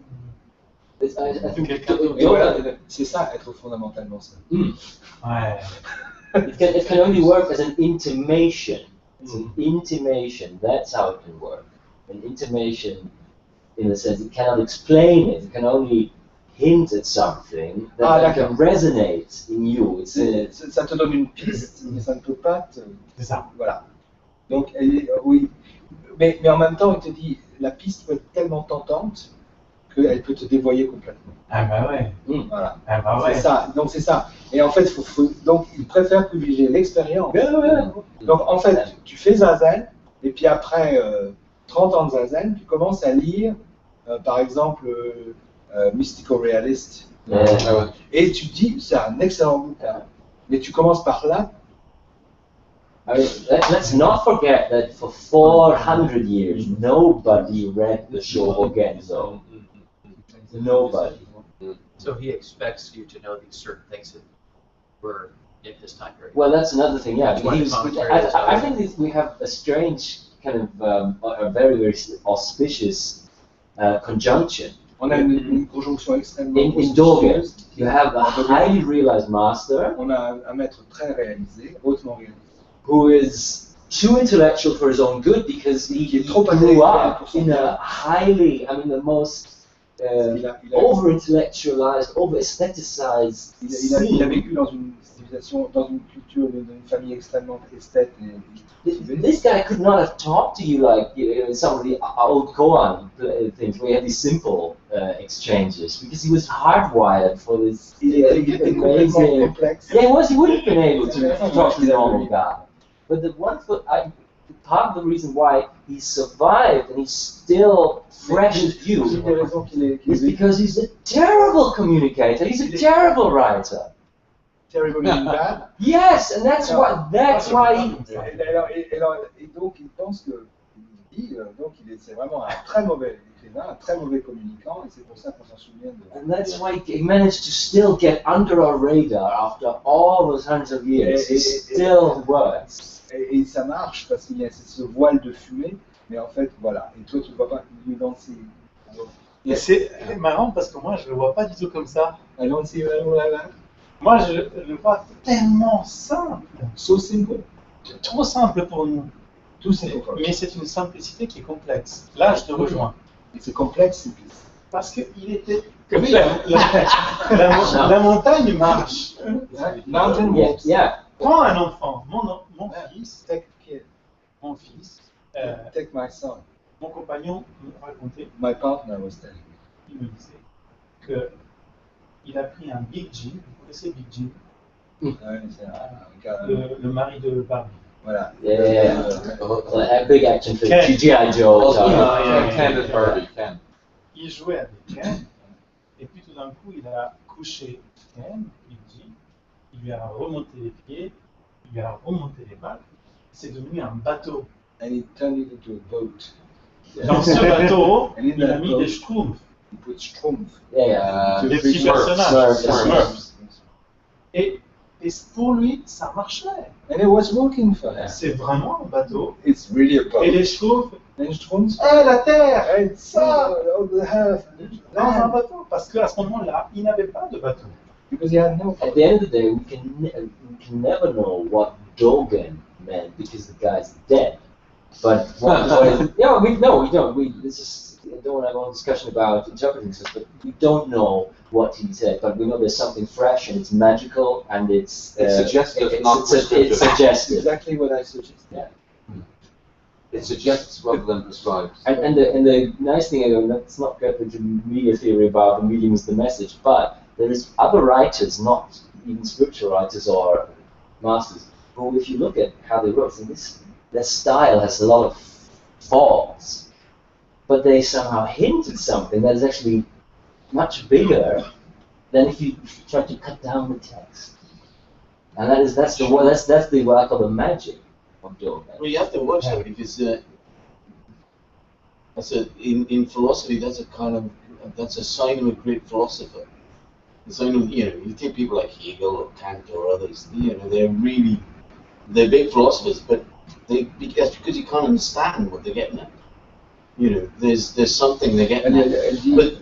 I de think quelqu'un d'autre. Et voilà, c'est ça, être fondamentalement ça. Ouais. it can only work as an intimation. It's an intimation. That's how it can work. An intimation, in the sense it cannot explain it. It can only hint at something that can resonate in you. It's Ça te donne une piste, mais ça ne peut pas te... C'est ça. Voilà. Donc, oui. Mais en même temps, il te dit, la piste peut être tellement tentante qu'elle peut te dévoyer complètement. Ah bah ouais. Voilà. Ah bah ouais. C'est ça. Donc, c'est ça. Et en fait, donc, il préfère privilégier l'expérience. Donc, en fait, tu fais Zazen, et puis après 30 ans de Zazen, tu commences à lire, par exemple, Mystical Realist. Et tu te dis, c'est un excellent bouquin. Mais tu commences par là. I mean, let's not forget that for 400 years, nobody read the Shobogenzo. Nobody. So he expects you to know these certain things that were in his time period. Well, that's another thing, yeah. That's why the commentary is I think we have a strange kind of, a very, very auspicious conjunction. On a une conjonction extrêmement In Dogen, you have a highly realized master on a un maître très réalisé, hautement réalisé, who is too intellectual for his own good because he trop grew intellectuel up pour son in bien. a highly, I mean, the most over-intellectualized, over-aestheticized il a scene. vécu dans une civilisation, dans une culture, dans une famille extrêmement esthète et This guy could not have talked to you like some of the old koan things where you had these simple exchanges because he was hardwired for this il était complètement amazing. complexe. Yeah, he wouldn't have been able to talk to the normal guy. But the one part of the reason why he survived and he's still fresh as you Une des raisons qu'il est is because he's a terrible communicator. He's a terrible writer. terribly bad. Yes, and that's why he, Et donc il pense que, il dit, donc c'est vraiment un très mauvais écrivain, un très mauvais communicant, et c'est pour ça qu'on s'en souvient de. and that's why he managed to still get under our radar after all those hundreds of years. It still works. Et ça marche parce qu'il y a ce voile de fumée, mais en fait, voilà. Et toi, tu ne vois pas, you don't see. Et c'est marrant parce que moi, je le vois pas du tout comme ça. I don't see. Moi, je le vois tellement simple. So simple. Trop simple pour nous. Tout simple. Mais c'est une simplicité qui est complexe. Là, je te rejoins. C'est complexe. Parce qu'il était. Oui, la montagne marche. Mountain walks. Yeah. Prends un enfant, mon fils, Take kid. mon fils, Take my son. mon compagnon me racontait, My partner was telling me. il me disait que il a pris un Big Jim, vous connaissez Big Jim, Ouais, c'est un gars. le mari de Barbie. Voilà. Yeah. A big action film. Ken. G.I. Joe. Ken and Barbie, Ken. Il jouait avec Ken, et puis tout d'un coup, il a couché Ken, Big Jim, il lui a remonté les pieds, il lui a remonté les pattes, c'est devenu un bateau. And he turned it into a boat. Dans ce bateau, And in il a that mis boat, des schtroumpfs, he put Schtroumpf. Yeah. des petits Smurfs. personnages. Smurfs. Et pour lui, ça marchait. And it was working for him. C'est vraiment un bateau. It's really a boat. Et les schtroumpfs, And Schtroumpf. la terre, And ça, all the earth. dans un bateau. Parce qu'à ce moment-là, il n'avait pas de bateau. Because he had no. At the end of the day, we can never know what Dogen meant because the guy's dead. But yeah, we don't. It's just I don't want to have a long discussion about interpreting stuff, but we don't know what he said. But we know there's something fresh and it's magical and it's suggestive, not prescriptive. It's suggestive. Exactly what I suggested. Yeah. It suggests rather than prescribes. And the nice thing, let's not get into media theory about the medium is the message, but there is other writers, not even scripture writers or masters, who if you look at how they wrote, and their style has a lot of faults, but they somehow hint at something that is actually much bigger than if you try to cut down the text. And that's what I call the magic of Dogen. Well, you have to watch that because in philosophy that's a sign of a great philosopher. The sign of you take people like Hegel or Kant or others. They're big philosophers, but that's because you can't understand what they're getting at. There's something they're getting at. But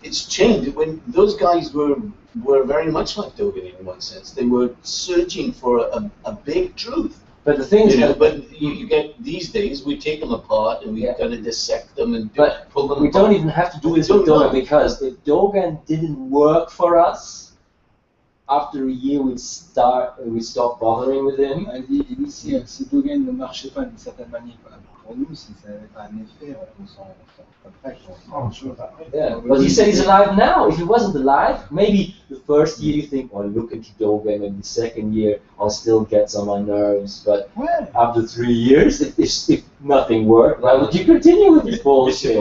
it's changed. When those guys were very much like Dogen in one sense. They were searching for a big truth. But the thing is, but you get these days we take them apart and we kind of dissect them and pull them. We don't even have to do this with Dogen because if Dogen didn't work for us, after a year we'd stop bothering with him. Elle dit si Dogen ne marchait pas d'une certaine manière pour nous, si ça n'avait pas un effet, on s'en après. Yeah, but he said he's alive now. If he wasn't alive, maybe the first year you think, oh, look at Dogen, and the second year I'll still get on my nerves. But after 3 years, if nothing worked, why would you continue with this bullshit?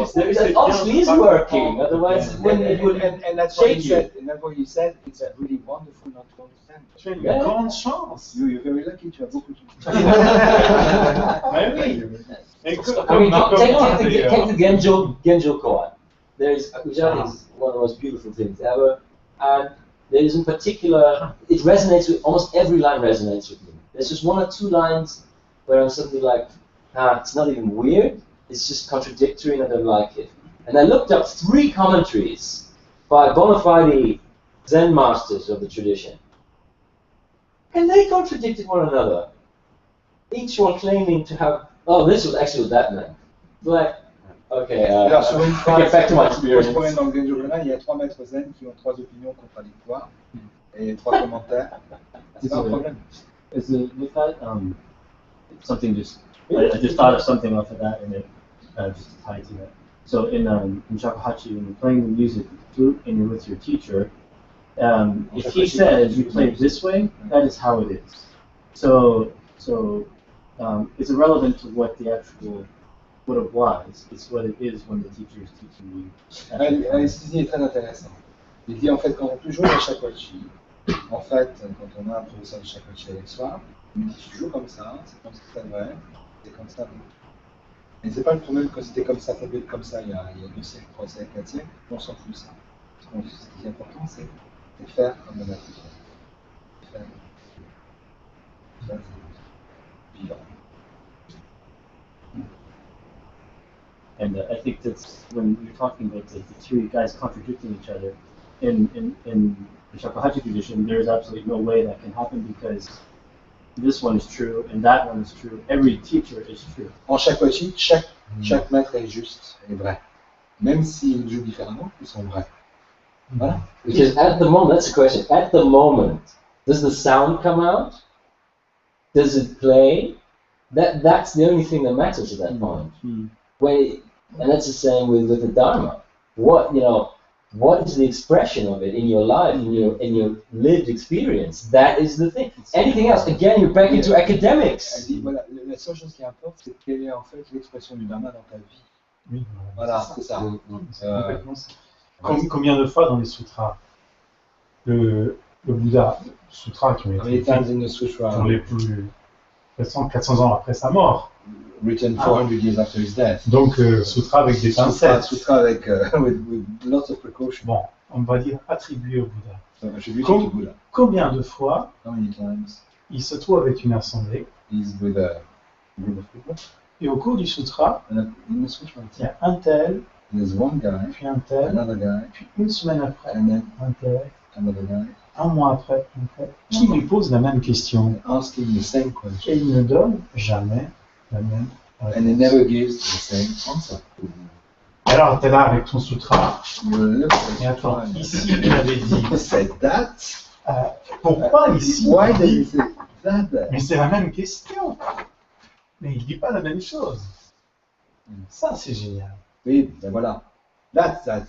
Obviously he's working, otherwise it would and that's what he said. And that's what you said. It's really wonderful not to understand. Tu as une grande chance. You're very lucky. Tu as beaucoup de chance. Mais oui. I mean, take the Genjo Koan. Which I think is one of the most beautiful things ever. And there is in particular, it resonates with, almost every line resonates with me. There's just 1 or 2 lines where I'm suddenly like, it's not even weird, it's just contradictory and I don't like it. And I looked up 3 commentaries by bona fide Zen masters of the tradition. And they contradicted one another. Each one claiming to have, this was actually what that meant. Like, okay, Sur une phrase, get back to my experience. Dans le Genjo Koan, il y a 3 maîtres zen qui ont 3 opinions contradictoires et 3 commentaires. C'est pas un problème. With that, something I just thought of something off of that, and it just to tie to that. So in shakuhachi, when you're playing the music with the flute and you're with your teacher, if he says you play it this way, that is how it is. So it's irrelevant to what the actual what it was. It's what it is when the teacher is teaching you. Ceci est très intéressant. Il dit en fait quand on peut jouer à shakuhachi, En fait, quand on a un professeur de psychologie avec soi, il dit toujours comme ça, c'est comme ça que ça devrait être, c'est comme ça. Et c'est pas le problème que c'était comme ça, ça peut être comme ça il y a 2 siècles, 3 siècles, 4 siècles, on s'en fout de ça. Ce qui est important, c'est de faire comme on a fait. Faire. Ça, c'est vivant. And I think that's when you're talking about the two guys contradicting each other. In the Shakuhachi tradition, there's absolutely no way that can happen because this one is true and that one is true. Every teacher is true. En Shakuhachi, chaque maître est juste et vrai. Même s'ils jouent différemment, ils sont vrais. Voilà. Because at the moment, that's the question. At the moment, does the sound come out? Does it play? That's the only thing that matters at that point. And that's the same with the Dharma. What is the expression of it in your life, in your lived experience? That is the thing. Anything else, again, you're back into academics. Elle dit, voilà, la seule chose qui importe, c'est quelle est en fait l'expression du Dharma dans ta vie. Oui, voilà, c'est ça. Complètement ça. Combien de fois dans les sutras, le Bouddha, sutras qui ont été pour les plus récents, 400 ans après sa mort. Written 400 years after his death. Donc, sutra avec des pincettes. Sutra avec with lots of precautions. Bon, on va dire attribué au Bouddha. Bouddha. Combien de fois How many times? Il se trouve avec une assemblée. He's with a group of people. Et au cours du sutra, in the sutra, il y a un tel, there's one guy, puis un tel, another guy, puis une semaine après, and then un tel, another guy, un mois après, un tel, qui lui pose la même question. Asking the same question. Et il ne donne jamais la même réponse. And he never gives the same answer. Alors, tu es là avec ton sutra. Et attends, ici, il avait dit. Said that. Pourquoi ici? Why did he say that? Mais c'est la même question. Mais il ne dit pas la même chose. Ça, c'est génial. Oui, ben voilà. That's it.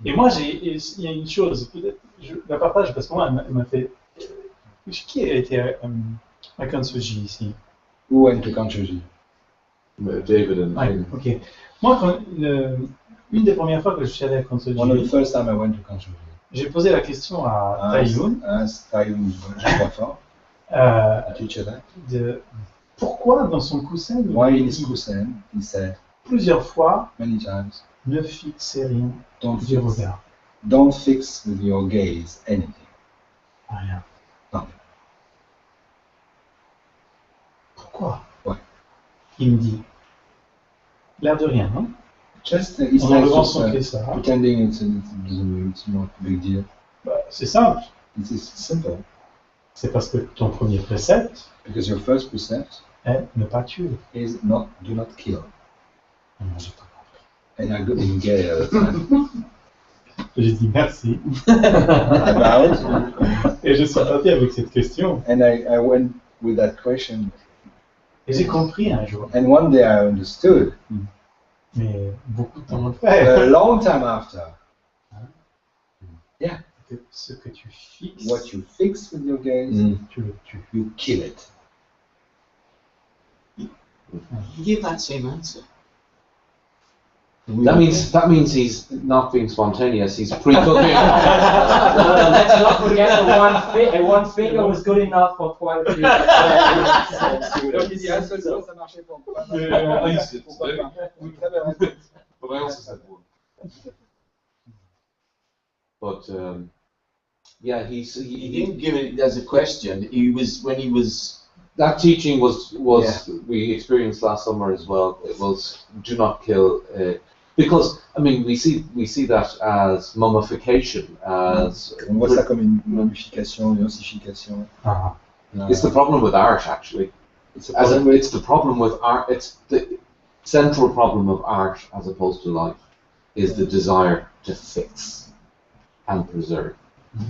Et moi, il y a une chose, peut-être, je la partage parce que moi, elle m'a fait. Qui a été à Kansuji ici? Who went to Kansuji? David and ouais, ok. Moi, une des premières fois que je suis allé à Kansuji, one of the first time I went to Kansuji, j'ai posé la question à Taiyun. De pourquoi dans son kusen, he said, plusieurs fois, many times, ne fixez rien du regard. Don't fix with your gaze anything. Rien. Non. Pourquoi? Ouais. Il me dit, l'air de rien, non? Just en enlevant son kessar. Pretending it's not a big deal. Bah, c'est simple. It is simple. C'est parce que ton premier précepte, because your first precept est ne pas tuer. Is not do not kill. J'ai pas compris. And I got in gay all the time. J'ai dit merci. About. Et je suis parti avec cette question. And I went with that question. Et j'ai compris un jour. And one day I understood. Mais beaucoup de temps après. A long time after. Yeah. Que ce que tu fixes. What you fix with your gaze, tu le tues. You kill it. You give that same answer. That means he's not being spontaneous. He's pre-cooking. Let's not forget that one finger was good enough for quite a few. Donc il dit un seul ça marchait pas. But I also said one. But yeah, he didn't give it as a question. He was when he was. That teaching was we experienced last summer as well. It was do not kill. Because I mean we see that as mummification, as on voit ça comme une mummification, une ossification. It's the problem with art actually. It's the problem with art. It's the central problem of art as opposed to life is the desire to fix and preserve.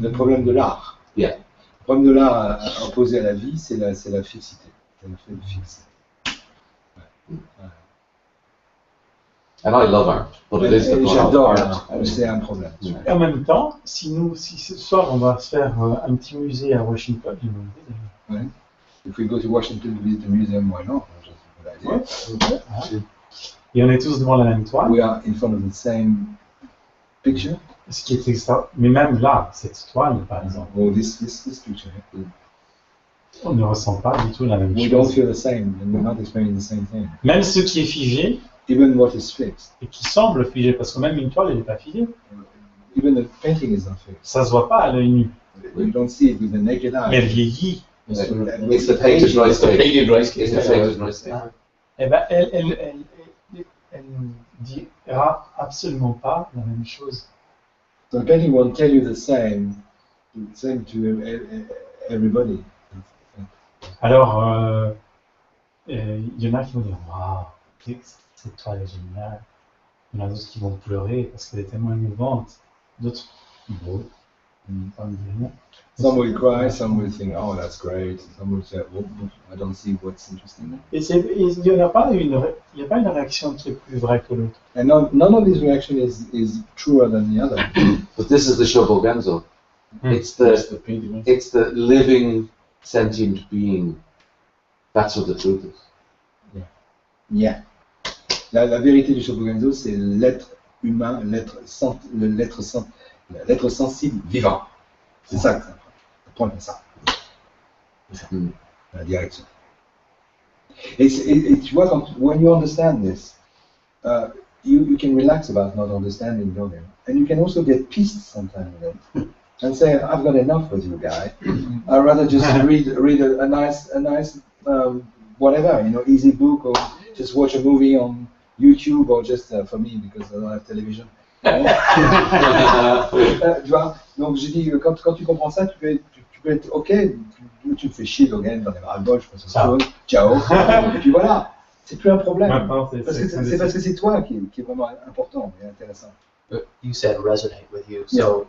Le problème de l'art. Yeah. Le problème de l'art opposé à la vie, c'est la fixité. C'est le fait de fixer. And I love art, but it is the problem. J'adore l'art, c'est un problème. Et en même temps, si ce soir on va se faire un petit musée à Washington, ouais. If we go to Washington to visit the museum, why not? Et on est tous devant la même toile. We are in front of the same picture. Ce qui est extra... Mais même là, cette toile, par exemple, Oh, this picture. on ne ressent pas du tout la même We don't chose. feel the same, and we're not experiencing the same thing. Même ce qui est figé, Even what is fixed, et qui semble figé, parce que même une toile, elle n'est pas figée. even the painting is not fixed. Ça se voit pas à l'œil nu, You don't see it with the naked mais elle eye. vieillit. It's the painted rice The cake. painted rice cake. It's the painted rice cake. Eh ben, elle ne dira absolument pas la même chose. So the painting won't tell you the same to everybody. Alors, il y en a qui vont dire waouh, cette toile est géniale. Il y en a d'autres qui vont pleurer parce qu'elle est tellement émouvante. D'autres, bon, pas me dire rien. Some will cry, some will think, oh, that's great. Some will say, oh, I don't see what's interesting. Et il n'y a pas une réaction qui est plus vraie que l'autre. And none of these reaction is truer than the other. But this is the Shobogenzo. It's the living, sentient being. That's what the truth is. Yeah. La vérité du Shobogenzo, c'est l'être humain, l'être sensible vivant. C'est ça que ça prend. Comme ça. La direction. Et tu vois, when you understand this, you can relax about not understanding Dogen. And you can also get pissed sometimes with it. And say, I've got enough with you, guy. I'd rather just read a nice whatever, easy book, or just watch a movie on YouTube, or just for me because I don't have television. Tu vois, donc j'ai dit, quand tu comprends ça, tu peux être ok, tu me fais chier, Dogen, j'en ai marre le bol, je pense que c'est ciao, et puis voilà, c'est plus un problème. C'est parce que c'est toi qui est vraiment important et intéressant. You said resonate with you, so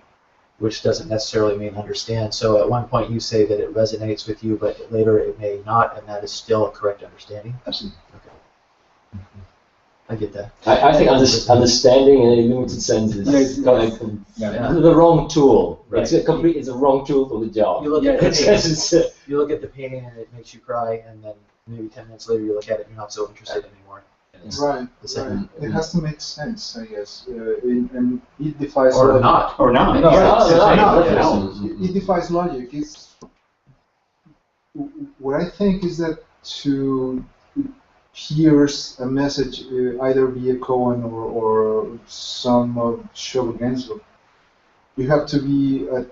which doesn't necessarily mean understand. So at one point you say that it resonates with you, but later it may not, and that is still a correct understanding. Absolutely. Okay. I get that. I think understanding in a limited sense is the wrong tool. Right. It's a wrong tool for the job. You look at the painting, you look at the painting and it makes you cry, and then maybe 10 minutes later you look at it and you're not so interested anymore. And it's Right, the same. right. It has to make sense, I guess. And it defies Or logic. not. Or not. No, No. it defies logic. What I think is that to pierce a message, either via Koan or some of Shobogenzo, you have to be at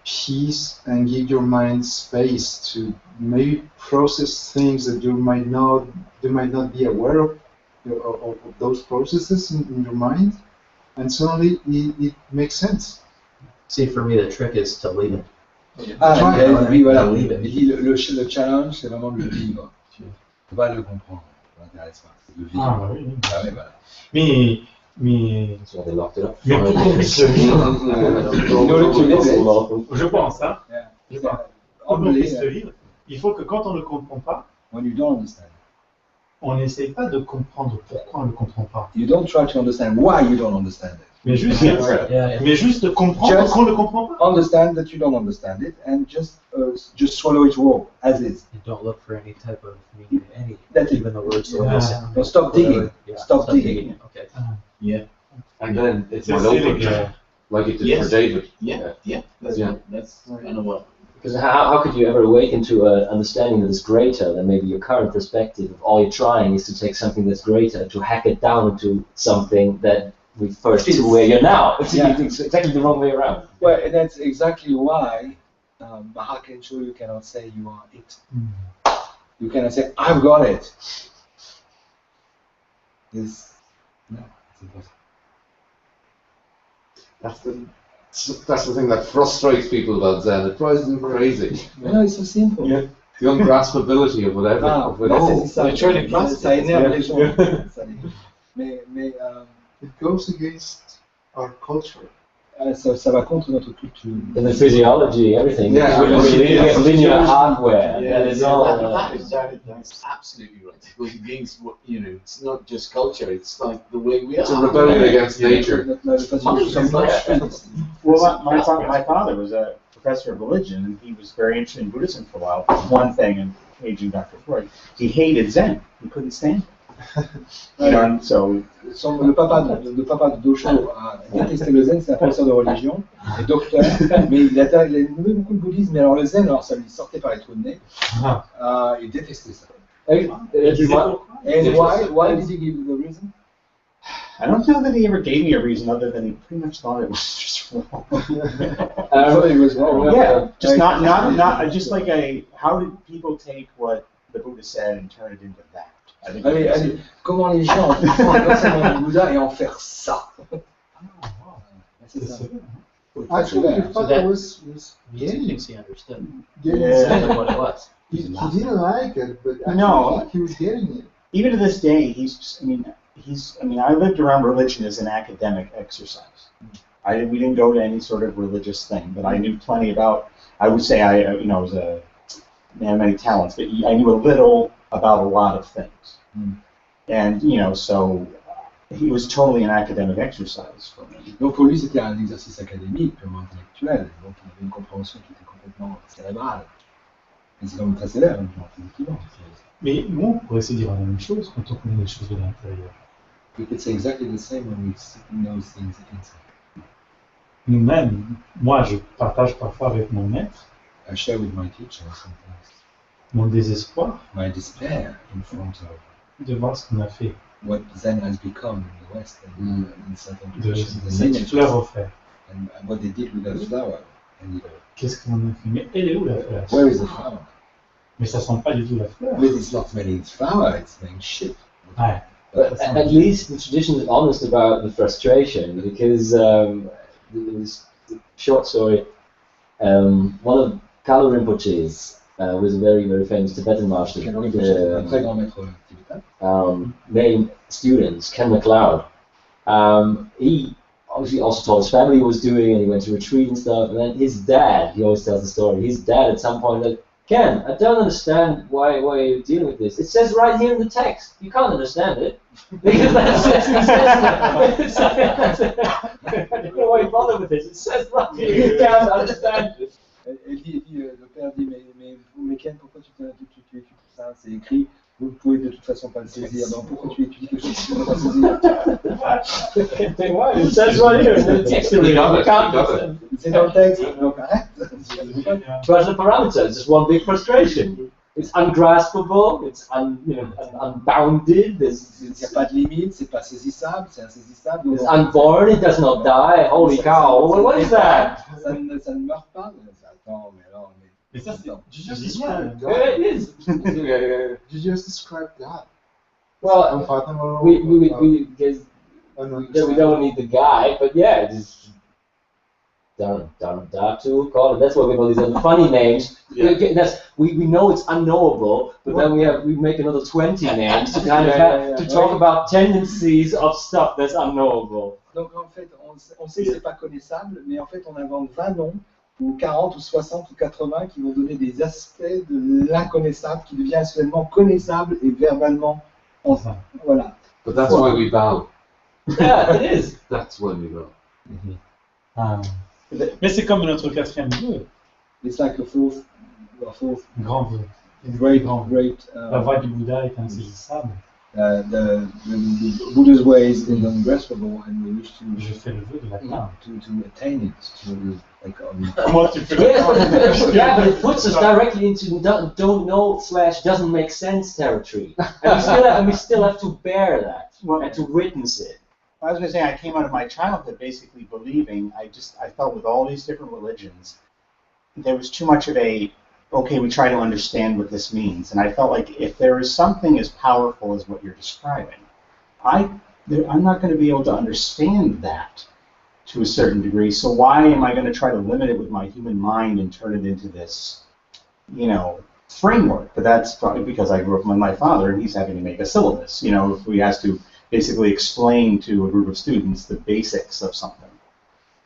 peace and give your mind space to maybe process things that you might not be aware of those processes in your mind, and suddenly it makes sense. See, for me, the trick is to leave it. Ah, oui, voilà. Believe it. Il dit le challenge, c'est vraiment de le vivre. Tu peux pas le comprendre. Ça m'intéresse pas. C'est de le vivre. Ah, oui. Ah, oui, voilà. Mais So they locked it up. pour qu'on puisse le vivre, je pense, hein, Yeah. je pense, pour qu'on puisse le vivre, il faut que quand on ne comprend pas, When you don't understand, on n'essaye pas de comprendre pourquoi on ne comprend pas, you don't try to understand why you don't understand it. mais juste, Yeah. mais juste de comprendre Just- qu'on ne comprend pas. Understand that you don't understand it, and just swallow it raw as is. And don't look for any type of meaning in any, That's it. even the words the way Yeah. they sound. No, stop digging. Yeah, Stop digging. Okay. And then it's C'est not c'est over, les- like it did Yes. for David. Yeah. That's Yeah. that's kind of what. Because how could you ever awaken to an understanding that is greater than maybe your current perspective? If all you're trying is to take something that's greater, to hack it down into something that refers to where you're now. Yeah. It's exactly the wrong way around. Well, and that's exactly why Mahakensho, you cannot say you are it. You cannot say, I've got it. No, it's impossible. That's the thing that frustrates people about Zen. It drives them crazy. No, it's so simple. Yeah. The ungraspability of whatever. Ah, Of it là, all. c'est ça. Mais tu vois, les classes, Ça énerve c'est- les gens. Ça les- Mais It goes against our culture. ça va contre notre culture. And the physiology, everything. Yeah. It's linear hardware. Yeah, That is all. That's absolutely right. It goes against what it's not just culture. It's like the way we It's a are. rebellion against nature. Notre façon de faire. Well, my father was a professor of religion, and he was very interested in Buddhism for a while. One thing, and aging Dr. Freud, he hated Zen. He couldn't stand it. You know, and so Le papa de Teisho a détesté le zen, c'est un professeur de religion, et docteur, mais il a aimé beaucoup le bouddhisme, mais alors le zen, alors ça lui sortait par les trous de nez. Il détestait ça. It remi- And why did he give you the reason? I don't know that he ever gave me a reason other than he pretty much thought it was just wrong. I thought it was wrong. Yeah, just not just like how did people take what the Buddha said and turn it into that? I think Allez, comment les gens peuvent prendre l'enseignement du Bouddha et en faire ça? C'est ça. Actually, the father that- was He getting thinks he understood it. what it was. He didn't like it, but actually No. he was getting it. even to this day, I lived around religion as an academic exercise. We didn't go to any sort of religious thing, but I knew plenty about. I would say I was a man of many talents, but I knew a little about a lot of things, and so it was totally an academic exercise for me. Donc pour lui, c'était un exercice académique, purement intellectuel. Donc il avait une compréhension qui était complètement cérébrale. Et c'est comme très célèbre, effectivement. Mais nous, on pourrait se dire la même chose quand on connaît les choses de l'intérieur. We could say exactly the same when we know things inside. Nous-mêmes, moi, je partage parfois avec mon maître I share with my teacher sometimes mon désespoir my despair in front of de voir ce qu'on a fait, what Zen has become in the West and in certain de traditions, the cette lineages, fleur offerte. and what they did with that flower. And Qu'est-ce qu'on a fait? Mais elle est où la fleur? where is the flower? Mais ça sent pas du tout la fleur. But it's not smelling flower, it's smelling shit. Ouais. But at least the tradition is honest about the frustration, because there was a short story. One of Kalu Rinpoche's was a very, very famous Tibetan master. Un très grand maître tibétain. Named students, Ken MacLeod. He obviously also told his family what he was doing, and he went to retreat and stuff. And then his dad, he always tells the story. His dad at some point said, "Ken, I don't understand why you're dealing with this. It says right here in the text. You can't understand it because that's it. It says I don't know why you bother with this. It says right here. You can't understand it." Elle dit, le père dit, mais Ken, pourquoi tu étudies ça? C'est écrit, vous ne pouvez de toute façon pas le saisir, donc pourquoi tu étudies quelque chose que tu ne peux pas saisir? It says right here in the text. You can't understand. C'est dans le texte, donc arrête. But the parameter is just one big frustration. It's ungraspable. It's unbounded. Il n'y a pas de limite, c'est pas saisissable, c'est insaisissable. It's unborn. It does not die. Holy cow! What is that? Ça ne meurt pas. Attends, mais non, mais... Mais ça, c'est You just génial. described Yeah, God. it is. You just described God. Well, Unfathomable, we because ununderstandable. we don't need the guy, but yeah, just Datu, call it. That's why we have all these other funny names. We know it's unknowable, but then we make another 20 names to kind of talk about tendencies of stuff that's unknowable. Donc en fait, on sait que c'est pas connaissable, mais en fait on invente 20 noms, ou 40, ou 60, ou 80, qui vont donner des aspects de l'inconnaissable, qui devient soudainement connaissable et verbalement ensemble. Voilà. But that's why we bow. Yeah, it is. That's why we bow. Ah. Mais c'est comme notre quatrième vœu, It's like a fourth grand vœu. great, La voie du Bouddha est insaisissable. the Buddha's way is ungraspable, and we wish to Je fais le vœu de l'atteindre. to attain it, to like Comment tu fais Yeah, but it puts us directly into don't know / doesn't make sense territory, and we still have to bear that and to witness it. I was going to say, I came out of my childhood basically believing, I felt with all these different religions, there was too much of okay, we try to understand what this means. And I felt like if there is something as powerful as what you're describing, I'm not going to be able to understand that to a certain degree. So why am I going to try to limit it with my human mind and turn it into this, framework? But that's probably because I grew up with my father and he's having to make a syllabus, if he has to basically explain to a group of students the basics of something.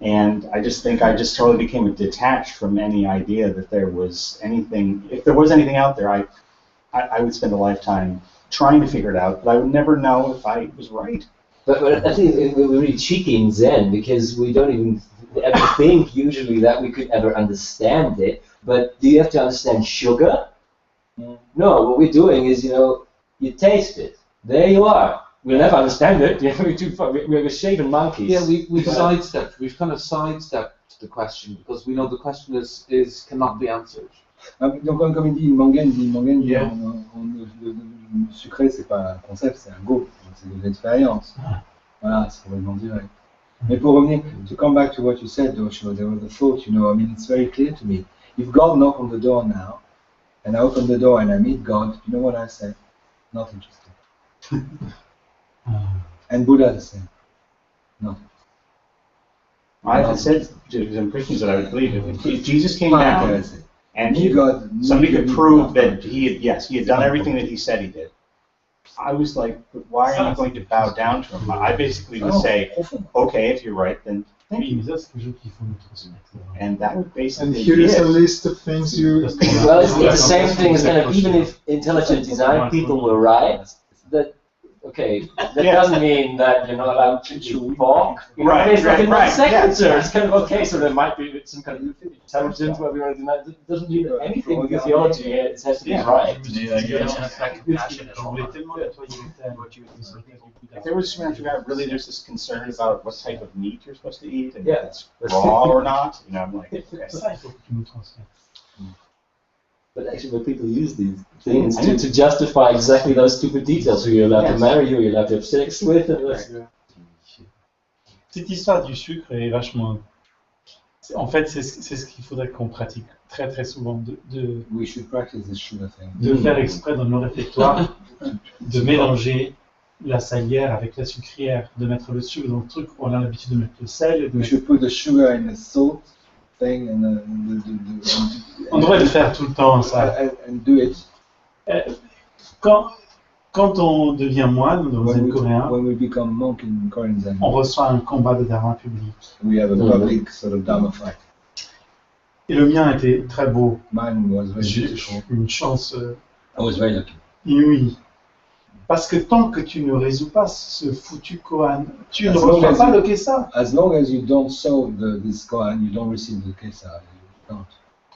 And I just think I just totally became detached from any idea that there was anything, if there was anything out there, I would spend a lifetime trying to figure it out, but I would never know if I was right. But I think we're really cheeky in Zen because we don't even ever think usually that we could ever understand it. But do you have to understand sugar? No, what we're doing is, you taste it. there you are. We'll never understand it. We're shaven monkeys. Yeah, we've kind of sidestepped the question because we know the question cannot be answered. Donc, comme il dit Mangen, Yeah. le sucré, c'est pas un concept, c'est un goût, c'est une expérience. Voilà, c'est complètement direct. Mais pour revenir, to come back to what you said, Joshua, there was a thought, I mean, it's very clear to me. If God knocked on the door now, and I open the door and I meet God, you know what I say? Not interested. And Buddha the same. No. I said to some Christians that I would believe if Jesus came down and somebody could prove that he had done everything that he said he did, I was like, but why are you going to bow down to him? I basically would say, okay, if you're right, then thank you. And that would basically And here's a list of things you. Well, it's the same thing as kind of, even if intelligent design people were right, that doesn't mean that you're not allowed to talk. It's like a non-sequitur. It's kind of okay, so there might be some kind of intelligence where we want to deny. It doesn't mean anything with your theology. It has to be right. If there was really there's this concern about what type of meat you're supposed to eat and if it's raw or not, I'm like, But actually, when people use these things to justify exactly those stupid details, who you're allowed to marry, who you're allowed to have sex with, Cette histoire du sucre est vachement. En fait, c'est ce qu'il faudrait qu'on pratique très très souvent, We should practice this sugar thing. de faire exprès dans nos réfectoires, de mélanger la salière avec la sucrière, de mettre le sucre dans le truc où on a l'habitude de mettre le sel. We should put the sugar in the salt thing and On devrait le faire tout le temps, ça. And do it. Quand on devient moine dans un coréen, when we become monk in Korean Zen, on reçoit un combat de dharma public. We have a public sort of dharma fight. Et le mien était très beau. Mine was very J'ai beautiful. une chance I was very lucky. inouïe. Parce que tant que tu ne résous pas ce foutu koan, tu ne reçois pas le kessa. As long as you don't solve this koan, you don't receive the kesa. You don't.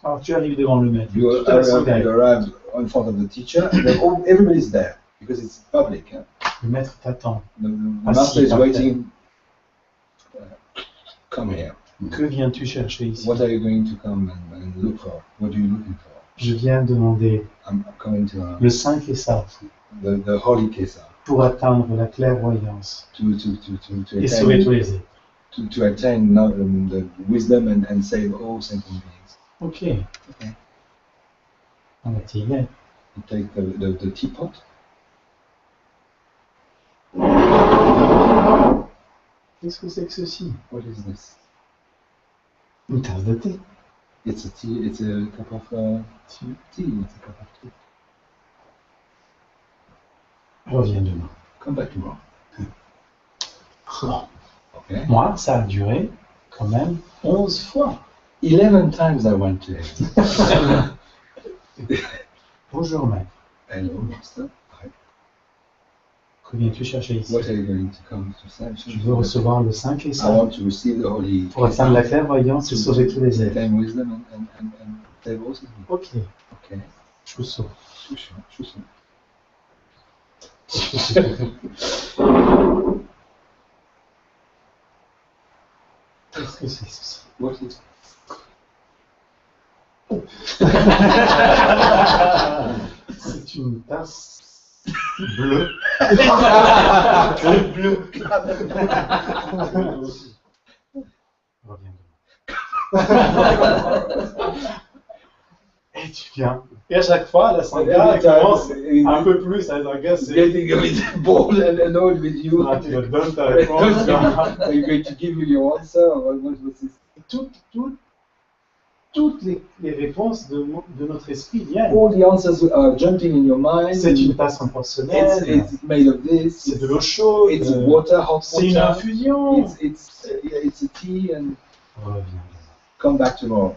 Alors tu arrives devant le maître. You arrive in front of the teacher, and then everybody's there because it's public. Huh? Le maître t'attend. The master is waiting. Come here. Que viens-tu chercher ici? What are you going to come and look for? What are you looking for? Je viens demander I'm coming to le saint kessa the holy kesa pour atteindre la clairvoyance et sauver tous les êtres. to attain the wisdom and save all sentient beings. Ok. On va t'y aller. You take the teapot. Qu'est-ce que c'est que ceci? What is this? Une tasse de thé. It's a tea. It's a cup of tea. It's a cup of tea. Reviens demain. Come back tomorrow. Okay. Moi, ça a duré quand même 11 fois. 11 times I went to him. Bonjour maître. Hello, master. Hi. Que viens-tu chercher ici? What are you going to come to say? Je veux recevoir le saint I kessa want to receive the holy pour atteindre la clairvoyance et sauver tous les êtres. attain wisdom and save all sentient beings. Ok. Okay. Je vous sauve. Shusha. Qu'est-ce que c'est ceci? What is C'est une tasse bleue. Reviens demain. Et tu viens. Et à chaque fois, la sangha commence un peu plus à s'agacer. getting a bit bored and annoyed with you? Ah, tu me donnes ta réponse. Are you going to give me your answer? Or what was this? Toutes les réponses de notre esprit viennent. All the answers are jumping in your mind. C'est une tasse en porcelaine. It's made of this. C'est de l'eau chaude. It's water, hot C'est une water. infusion. It's a tea and Reviens demain. come back tomorrow.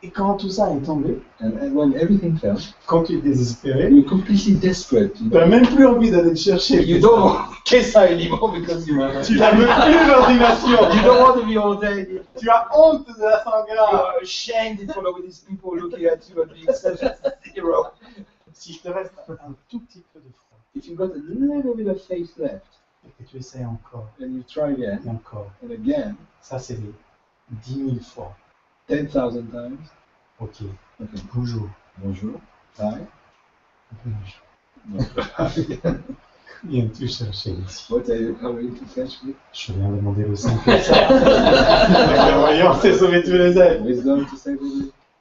Et quand tout ça est tombé, And when everything fell, quand tu es désespéré, you're completely desperate. tu n'as même plus envie d'aller le chercher. You don't want Kesa anymore because Tu n'as même plus l'ordination. you don't want to be all day. Tu as honte de la You sangha. are ashamed in front of these people looking at you and being such a zero. Si je te reste un tout petit peu de foi, if you've got a little bit of faith left, et que tu essaies encore, and you try et again, encore, and again, ça c'est les 10 000 fois. 10,000 times. Ok. Okay. Bonjour. Bonjour. Hi. Il vient tout chercher ici. What are you coming to fetch me? Je viens demander au Saint-Esprit. La voyance, c'est sauver tous les êtres. Wisdom to save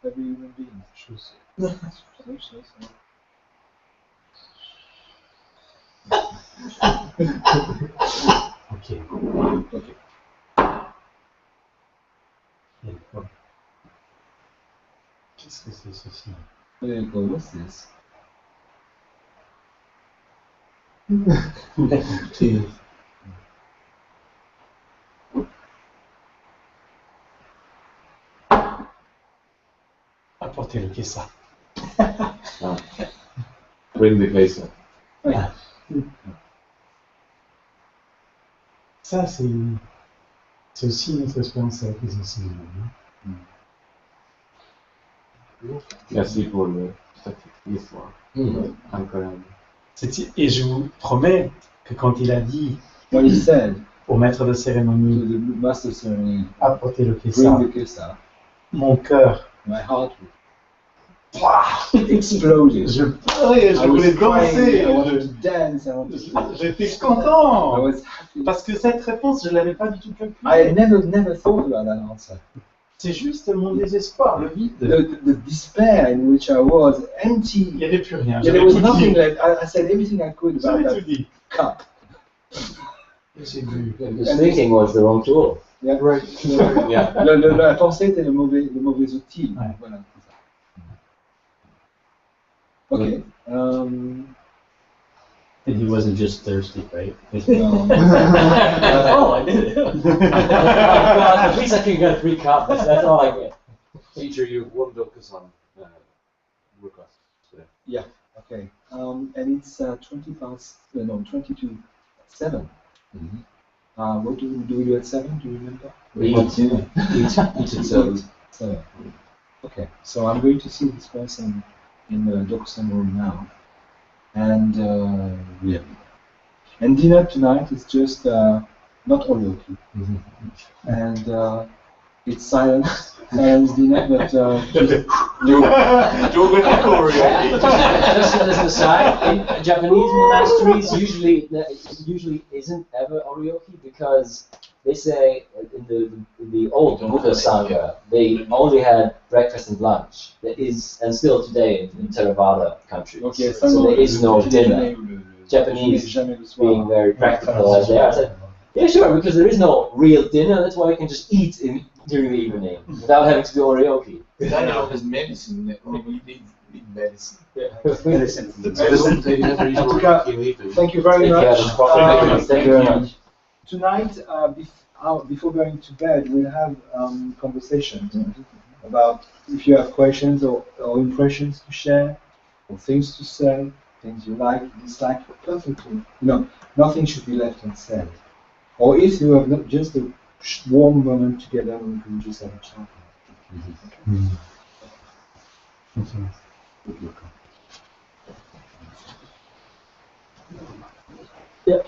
every human being. Chose. Ok. Okay. Et voilà. Qu'est-ce que c'est ceci? What's this? Apportez le caissa. Bring the case up. Ça, c'est aussi notre expérience avec les enseignants. Merci pour le l'histoire. Incroyable. Et je vous promets que quand il a dit When he said au maître de to cérémonie, the master ceremony, apportez le caissa, bring the kesa, mon cœur, my heart exploded. je pleurais, je I voulais was crying, danser, I wanted to dance, I wanted to... j'étais I content. was happy. Parce que cette réponse, je ne l'avais pas du tout I calculée. had never thought about that answer. C'est juste mon désespoir, le vide. The despair in which I was, Il empty. n'y avait plus rien. Yeah, there was nothing left. I said everything I could about J'avais tout that dit. cup. J'ai vu. The thinking was the wrong tool. Yeah. Right. Yeah. La pensée était le mauvais outil. Ouais. Voilà, c'est ça. Ok. And he wasn't just thirsty, right? No. Oh, I did it. God, at least I can get 3 cups. That's all I get. Teacher, you have one Dokusan request today. Yeah. Okay. And it's 20 to 7. What do we do at 7? Do you remember? Eat at 7. 7. Okay. So I'm going to see this person in the Dokusan room now. And yeah. And dinner tonight is just not Oryoki. And it's silent dinner, but Just as an aside, in Japanese monasteries usually isn't ever oryoki because they say in the old Buddha Sangha they only had breakfast and lunch. There is, and still today in Theravada countries, okay, so there is no dinner. Japanese being very practical as they are, said, yeah, sure, because there is no real dinner. That's why you can just eat during the evening without having to do oryoki. I know there's medicine. Maybe you need medicine. Medicine. They never use oryoki. Thank you very much. Thank you very much. Tonight, before going to bed, we'll have conversations about if you have questions or impressions to share, or things to say, things you like, dislike, perfectly. Nothing should be left unsaid. Or if you have not just a warm moment together, we can just have a chat. Yeah.